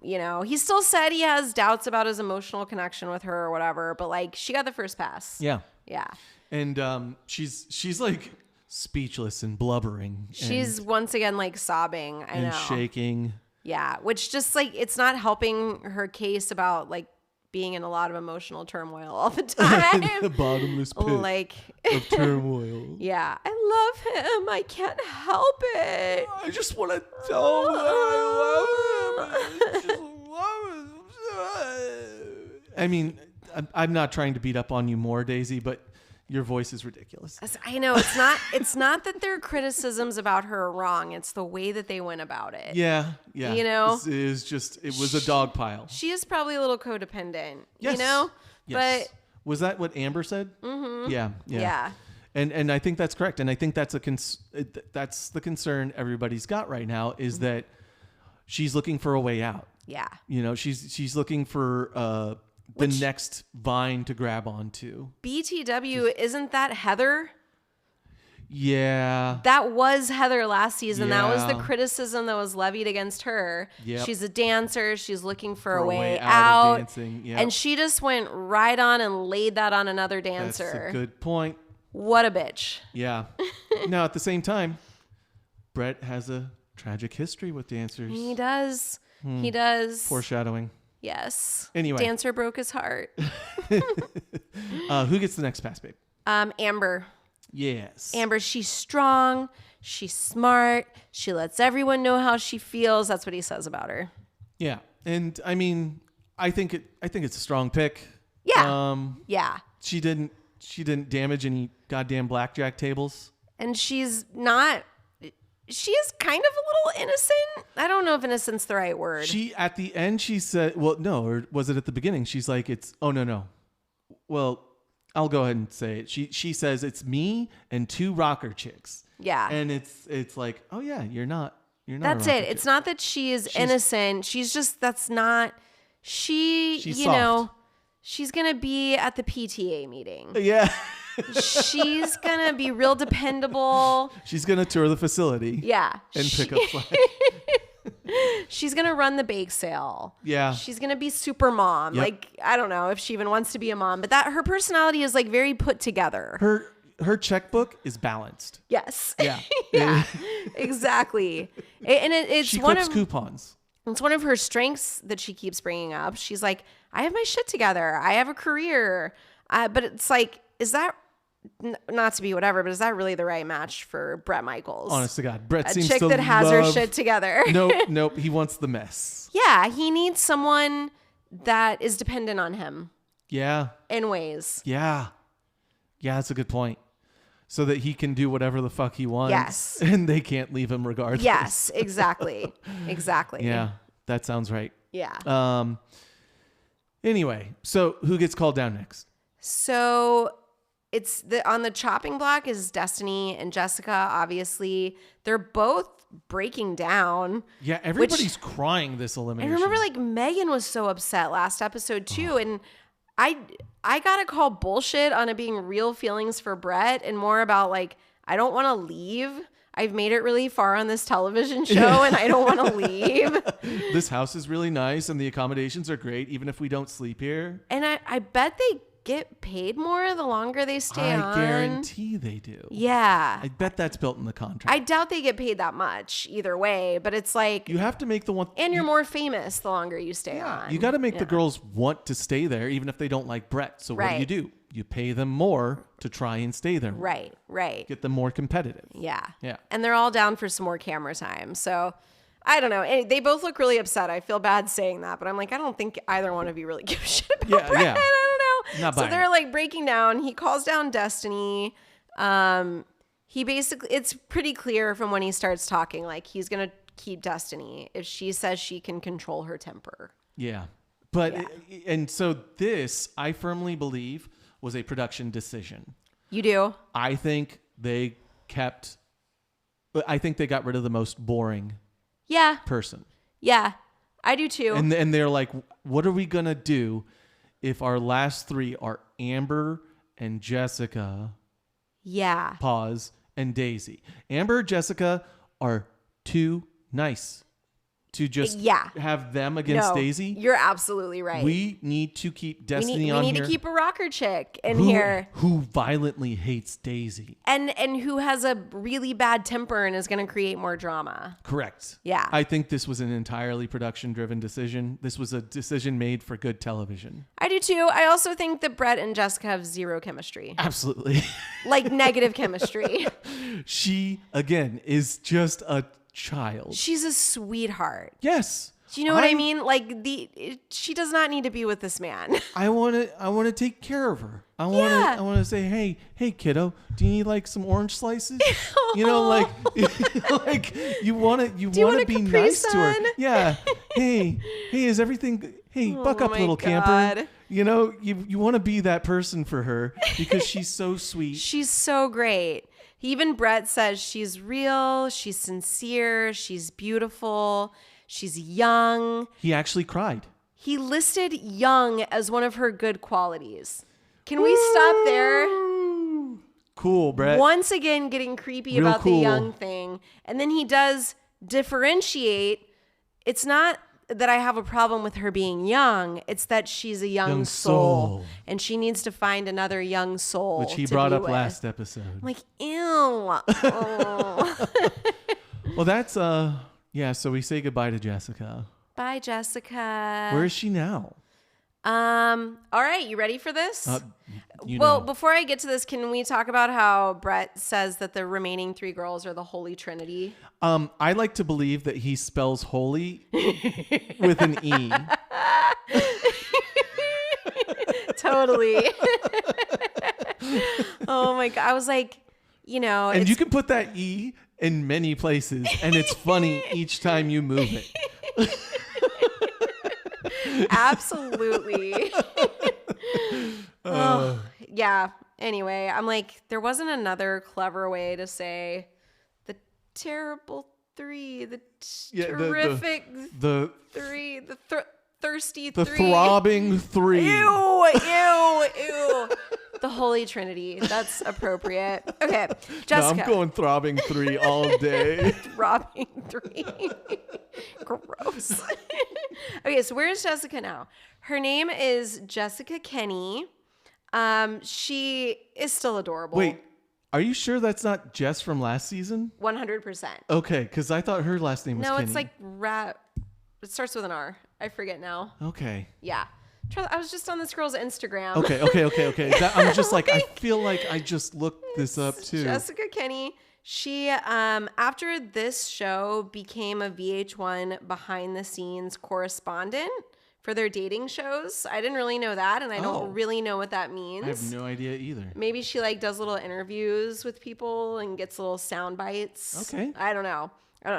He still said he has doubts about his emotional connection with her or whatever, but like she got the first pass. Yeah. Yeah. And she's like speechless and blubbering. She's once again like sobbing. I know. And shaking. Yeah. Which just like, it's not helping her case about like being in a lot of emotional turmoil all the time. The bottomless pit like of turmoil. Yeah. I love him. I can't help it. I just want to tell him I love him. I just love him. I mean, I'm not trying to beat up on you more, Daisy, but your voice is ridiculous. I know it's not that their criticisms about her are wrong. It's the way that they went about it. Yeah. It was a dog pile. She is probably a little codependent, Yes. Yes. But was that what Amber said? Mm-hmm. Yeah. And I think that's correct. And I think that's that's the concern everybody's got right now is that she's looking for a way out. Yeah. She's looking for the next vine to grab onto. BTW, isn't that Heather? Yeah. That was Heather last season. That was the Yeah. criticism that was levied against her. Yep. She's a dancer. She's looking for a way of out. dancing. Yep. And she just went right on and laid that on another That's dancer. a good point. What a bitch. Yeah. Now, at the same time, Bret has a tragic history with dancers. He does. He does. Foreshadowing. Yes. Anyway. Dancer broke his heart. Who gets the next pass, babe? Amber. Yes. Amber, she's strong. She's smart. She lets everyone know how she feels. That's what he says about her. Yeah. And I mean, I think it's a strong pick. Yeah. Yeah. She didn't damage any goddamn blackjack tables. And she is kind of a little innocent. I don't know if innocent's the right word. She, at the end, she said, well, no, or was it at the beginning? She's like, no. Well, I'll go ahead and say it. She says it's me and 2 rocker chicks. Yeah. And it's like, oh yeah, you're not. That's it. It's not that she is innocent. She's just, that's not, She's you soft. know, she's going to be at the PTA meeting. Yeah. She's going to be real dependable. She's gonna tour the facility. Yeah. And pick up slack. She's going to run the bake sale. Yeah. She's going to be super mom. Yep. Like, I don't know if she even wants to be a mom, but that her personality is like very put together. Her checkbook is balanced. Yes. Yeah. Yeah. Exactly. It's She one clips of coupons. it's one of her strengths that she keeps bringing up. She's like, I have my shit together. I have a career. But it's like, is that not to be whatever, but is that really the right match for Bret Michaels? Honest to God, Bret A seems chick to that has her love- shit together. Nope. He wants the mess. Yeah, he needs someone that is dependent on him Yeah. in ways. Yeah. Yeah, that's a good point. So that he can do whatever the fuck he wants. Yes. And they can't leave him regardless. Yes, exactly. Exactly. Yeah, that sounds right. Yeah. Anyway, so who gets called down next? So it's on the chopping block is Destiney and Jessica. Obviously, they're both breaking down. Yeah, everybody's crying this elimination. I remember like Megan was so upset last episode too, and I gotta call bullshit on it being real feelings for Bret and more about like I don't want to leave. I've made it really far on this television show and I don't want to leave. This house is really nice and the accommodations are great, even if we don't sleep here. And I bet they get paid more the longer they stay on. I guarantee they do. Yeah. I bet that's built in the contract. I doubt they get paid that much either way, but it's like, You have to make the one. and you're more famous the longer you stay on. You got to make the girls want to stay there, even if they don't like Bret. So what Right. do? You pay them more to try and stay there. Right. Right. Get them more competitive. Yeah. Yeah. And they're all down for some more camera time. So I don't know. And they both look really upset. I feel bad saying that, but I'm like, I don't think either one of you really give a shit about Yeah, Bret. yeah. I don't know. Not So buying they're it. like breaking down. He calls down Destiney. He basically, it's pretty clear from when he starts talking, like he's going to keep Destiney if she says she can control her temper. Yeah. But, Yeah. and so this, I firmly believe, was a production decision. You do? I think they got rid of the most boring Yeah. person. Yeah. I do too. And they're like, what are we going to do if our last 3 are Amber and Jessica, yeah. pause, and Daisy? Amber, Jessica are too nice to just have them against No, Daisy. You're absolutely right. We need to keep Destiny we on need here. to keep a rocker chick in here. Who violently hates Daisy. And who has a really bad temper and is going to create more drama. Correct. Yeah. I think this was an entirely production-driven decision. This was a decision made for good television. I do too. I also think that Bret and Jessica have zero chemistry. Absolutely. Like negative chemistry. She, again, is just a child. She's a sweetheart. Yes. Do you know what I mean? Like she does not need to be with this man. I want to take care of her. I want to say, hey kiddo, do you need like some orange slices? You know, like you want to be Capri nice to her. Sun? Yeah. Hey, is everything Hey, buck up, my little God. camper. You know, you want to be that person for her because she's so sweet. She's so great. Even Bret says she's real, she's sincere, she's beautiful, she's young. He actually cried. He listed young as one of her good qualities. Can we stop there? Cool, Bret. Once again, getting creepy Real about cool. the young thing. And then he does differentiate. It's not that I have a problem with her being young. It's that she's a young soul. And she needs to find another young soul. Which he to brought be up with. last episode. I'm like, ew. Oh. Well, that's, yeah, so we say goodbye to Jessica. Bye, Jessica. Where is she now? All right, you ready for this? You Well, know. before I get to this, can we talk about how Bret says that the remaining 3 girls are the Holy Trinity? I like to believe that he spells holy with an E. Totally. Oh my God. I was like, you know. And you can put that E in many places, and it's funny each time you move it. Absolutely. Oh, yeah. Anyway, I'm like, there wasn't another clever way to say the terrible 3, the terrific The 3, the thirsty the 3. throbbing 3. Ew. The Holy Trinity. That's appropriate. Okay, No, Jessica. I'm going throbbing 3 all day. Throbbing 3. Gross. Okay, so where's Jessica now? Her name is Jessica Kenny. She is still adorable. Wait, are you sure that's not Jess from last season? 100%. Okay, because I thought her last name was No, Kenny. it's like it starts with an R. I forget now. Okay. Yeah. I was just on this girl's Instagram. Okay. I'm just like, I feel like I just looked this up too. Jessica Kenny. She, after this show, became a VH1 behind the scenes correspondent for their dating shows. I didn't really know that, and I don't really know what that means. I have no idea either. Maybe she like does little interviews with people and gets little sound bites. Okay. I don't know.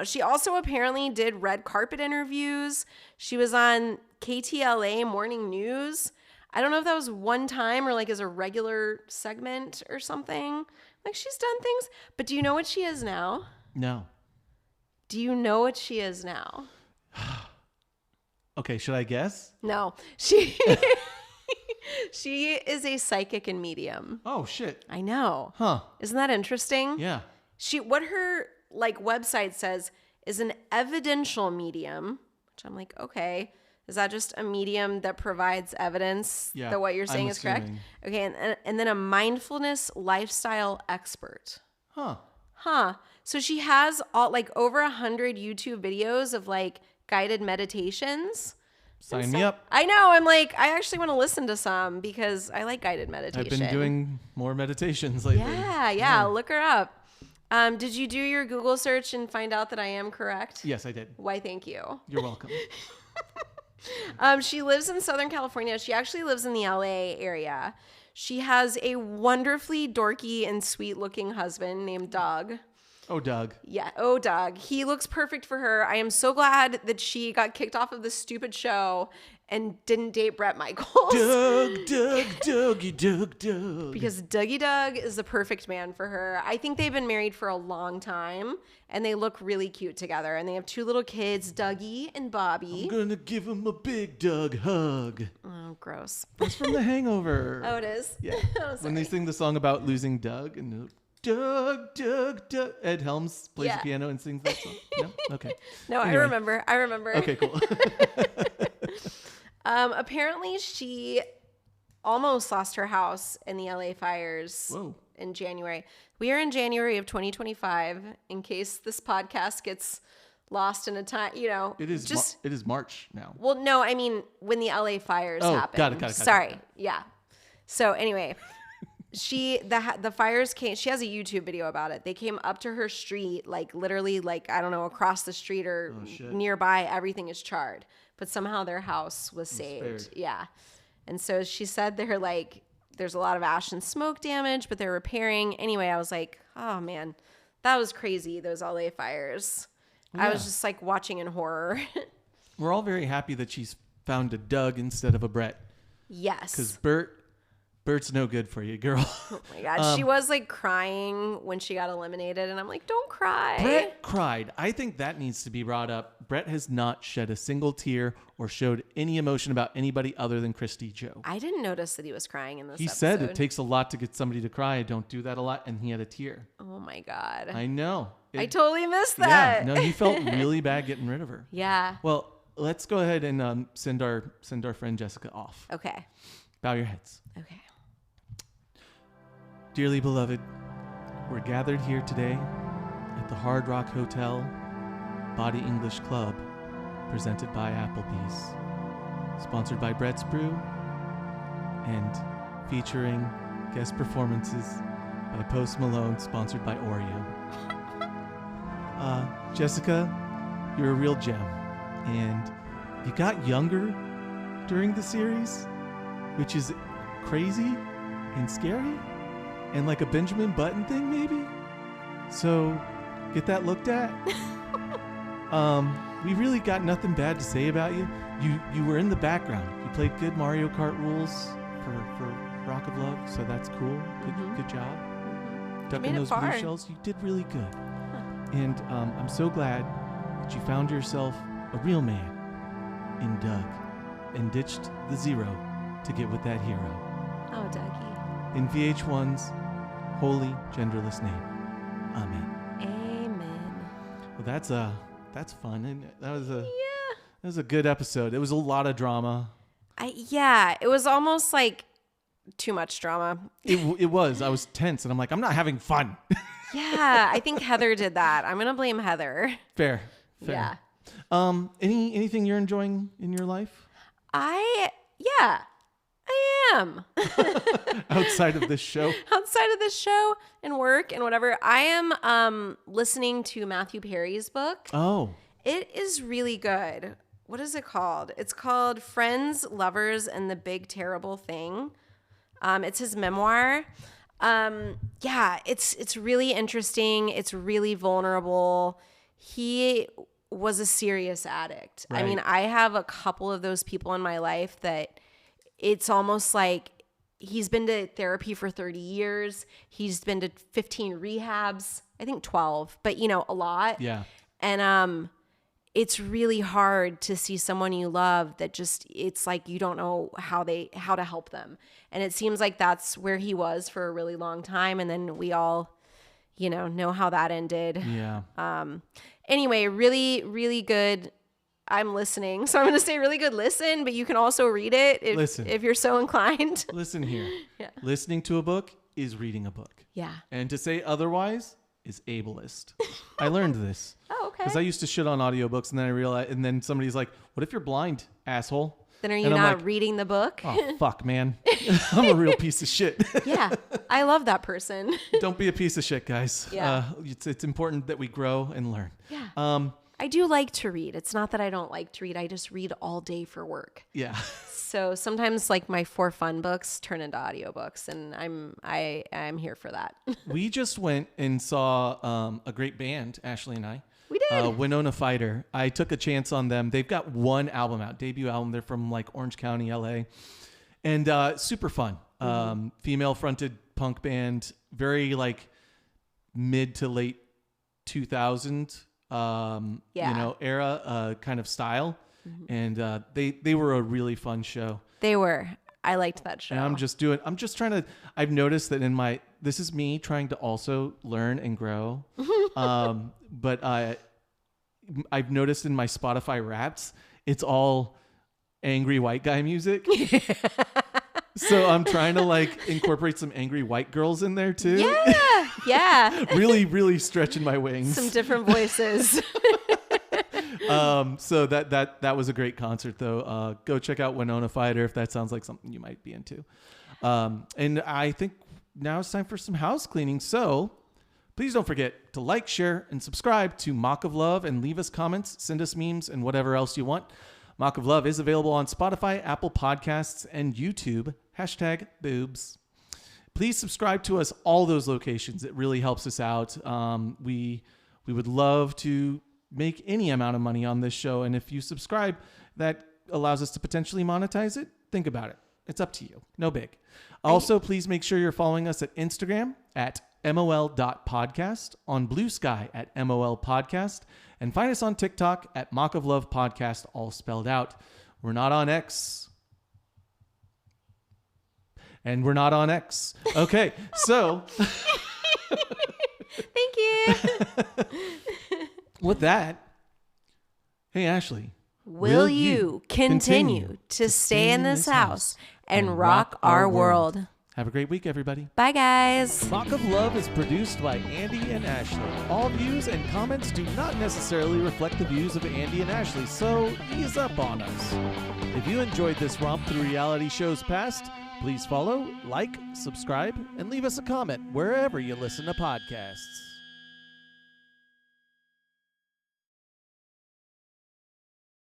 She also apparently did red carpet interviews. She was on KTLA Morning News. I don't know if that was one time or like as a regular segment or something. Like she's done things. But do you know what she is now? No. Do you know what she is now? Okay, should I guess? No. She is a psychic and medium. Oh, shit. I know. Huh. Isn't that interesting? Yeah. What her like website says is an evidential medium, which I'm like, okay, is that just a medium that provides evidence that what you're saying is correct? Okay, and then a mindfulness lifestyle expert. Huh. So she has over 100 YouTube videos of like guided meditations. Sign me up. I know. I'm like, I actually want to listen to some because I like guided meditation. I've been doing more meditations lately. Yeah. Look her up. Did you do your Google search and find out that I am correct? Yes, I did. Why, thank you. You're welcome. She lives in Southern California. She actually lives in the LA area. She has a wonderfully dorky and sweet looking husband named Doug. Oh, Doug. Yeah. Oh, Doug. He looks perfect for her. I am so glad that she got kicked off of this stupid show and didn't date Bret Michaels. Dougie, Doug. Because Dougie Doug is the perfect man for her. I think they've been married for a long time, and they look really cute together. And they have 2 little kids, Dougie and Bobby. I'm gonna give him a big Doug hug. Oh, gross. That's from The Hangover. Oh, it is? Yeah. Oh, When they sorry. sing the song about losing Doug and Doug. Ed Helms plays the piano and sings that song. No? Okay. No, Anyway. I remember. Okay, cool. Apparently, she almost lost her house in the LA fires in January. We are in January of 2025. In case this podcast gets lost in a time, It is March now. Well, no, I mean when the LA fires happened. Got it. Sorry, yeah. So anyway, the fires came. She has a YouTube video about it. They came up to her street, like literally, like I don't know, across the street or nearby. Everything is charred, but somehow their house was saved. Spared. Yeah, and so she said they're like, there's a lot of ash and smoke damage, but they're repairing. Anyway, I was like, oh man, that was crazy. Those LA fires. I was just like watching in horror. We're all very happy that she's found a Doug instead of a Bret. Yes. Because Bert Bert's no good for you, girl. Oh my God. She was like crying when she got eliminated. And I'm like, don't cry. Bret cried. I think that needs to be brought up. Bret has not shed a single tear or showed any emotion about anybody other than Christy Joe. I didn't notice that he was crying in this He episode. said it takes a lot to get somebody to cry. I don't do that a lot. And he had a tear. Oh my God. I know. I totally missed that. Yeah, no, he felt really bad getting rid of her. Yeah. Well, let's go ahead and send our friend Jessica off. Okay. Bow your heads. Okay. Dearly beloved, we're gathered here today at the Hard Rock Hotel Body English Club, presented by Applebee's, sponsored by Bret's Brew, and featuring guest performances by Post Malone, sponsored by Oreo. Jessica, you're a real gem, and you got younger during the series, which is crazy and scary. And like a Benjamin Button thing, maybe? So, get that looked at. We really got nothing bad to say about you. You were in the background. You played good Mario Kart rules for Rock of Love, so that's cool. Good job. Ducking those blue shells, you did really good. And I'm so glad that you found yourself a real man in Doug and ditched the zero to get with that hero. Oh, Dougie. In VH1's holy genderless name. Amen. Amen. Well, that's fun. And that was a good episode. It was a lot of drama. It was almost like too much drama. It was. I was tense, and I'm like, I'm not having fun. Yeah, I think Heather did that. I'm gonna blame Heather. Fair. Yeah. Anything you're enjoying in your life? I am. Outside of this show? Outside of this show and work and whatever. I am listening to Matthew Perry's book. Oh. It is really good. What is it called? It's called Friends, Lovers, and the Big Terrible Thing. It's his memoir. It's really interesting. It's really vulnerable. He was a serious addict. Right. I mean, I have a couple of those people in my life that it's almost like he's been to therapy for 30 years. He's been to 15 rehabs, I think 12, but a lot. Yeah. And it's really hard to see someone you love that just, it's like you don't know how to help them. And it seems like that's where he was for a really long time. And then we all, know how that ended. Yeah. Anyway, really, really good. I'm listening. So I'm going to say really good listen, but you can also read it if you're so inclined. Listen here. Yeah. Listening to a book is reading a book. Yeah. And to say otherwise is ableist. I learned this. Oh, okay. Because I used to shit on audiobooks, and then I realized, and then somebody's like, what if you're blind, asshole? Then are you and I'm not like, reading the book? Oh, fuck, man. I'm a real piece of shit. Yeah. I love that person. Don't be a piece of shit, guys. Yeah. It's important that we grow and learn. Yeah. I do like to read. It's not that I don't like to read. I just read all day for work. Yeah. So sometimes like my for fun books turn into audiobooks, and I'm here for that. We just went and saw a great band, Ashley and I. We did. Winona Fighter. I took a chance on them. They've got one album out, debut album. They're from like Orange County, LA. And super fun. Female fronted punk band, very like mid to late 2000 era kind of style. And they were a really fun show. They were. I liked that show. And I've noticed that this is me trying to also learn and grow. But I've noticed in my Spotify Wraps, it's all angry white guy music. So I'm trying to like incorporate some angry white girls in there too. Yeah. Yeah. Really, really stretching my wings. Some different voices. So that was a great concert though. Go check out Winona Fighter if that sounds like something you might be into. And I think now it's time for some house cleaning. So please don't forget to like, share, and subscribe to Mock of Love and leave us comments, send us memes, and whatever else you want. Mock of Love is available on Spotify, Apple Podcasts, and YouTube. #boobs. Please subscribe to us all those locations. It really helps us out. We would love to make any amount of money on this show. And if you subscribe, that allows us to potentially monetize it. Think about it. It's up to you. No big. Also, please make sure you're following us at Instagram at mol.podcast, on Blue Sky at MOL Podcast, and find us on TikTok at Mock of Love Podcast, all spelled out. We're not on X. And we're not on X. Okay, so... Thank you. With that, hey, Ashley. Will you continue to stay in this house and rock our world? Have a great week, everybody. Bye, guys. Mock of Love is produced by Andy and Ashley. All views and comments do not necessarily reflect the views of Andy and Ashley, so ease up on us. If you enjoyed this romp through reality shows past, please follow, like, subscribe, and leave us a comment wherever you listen to podcasts.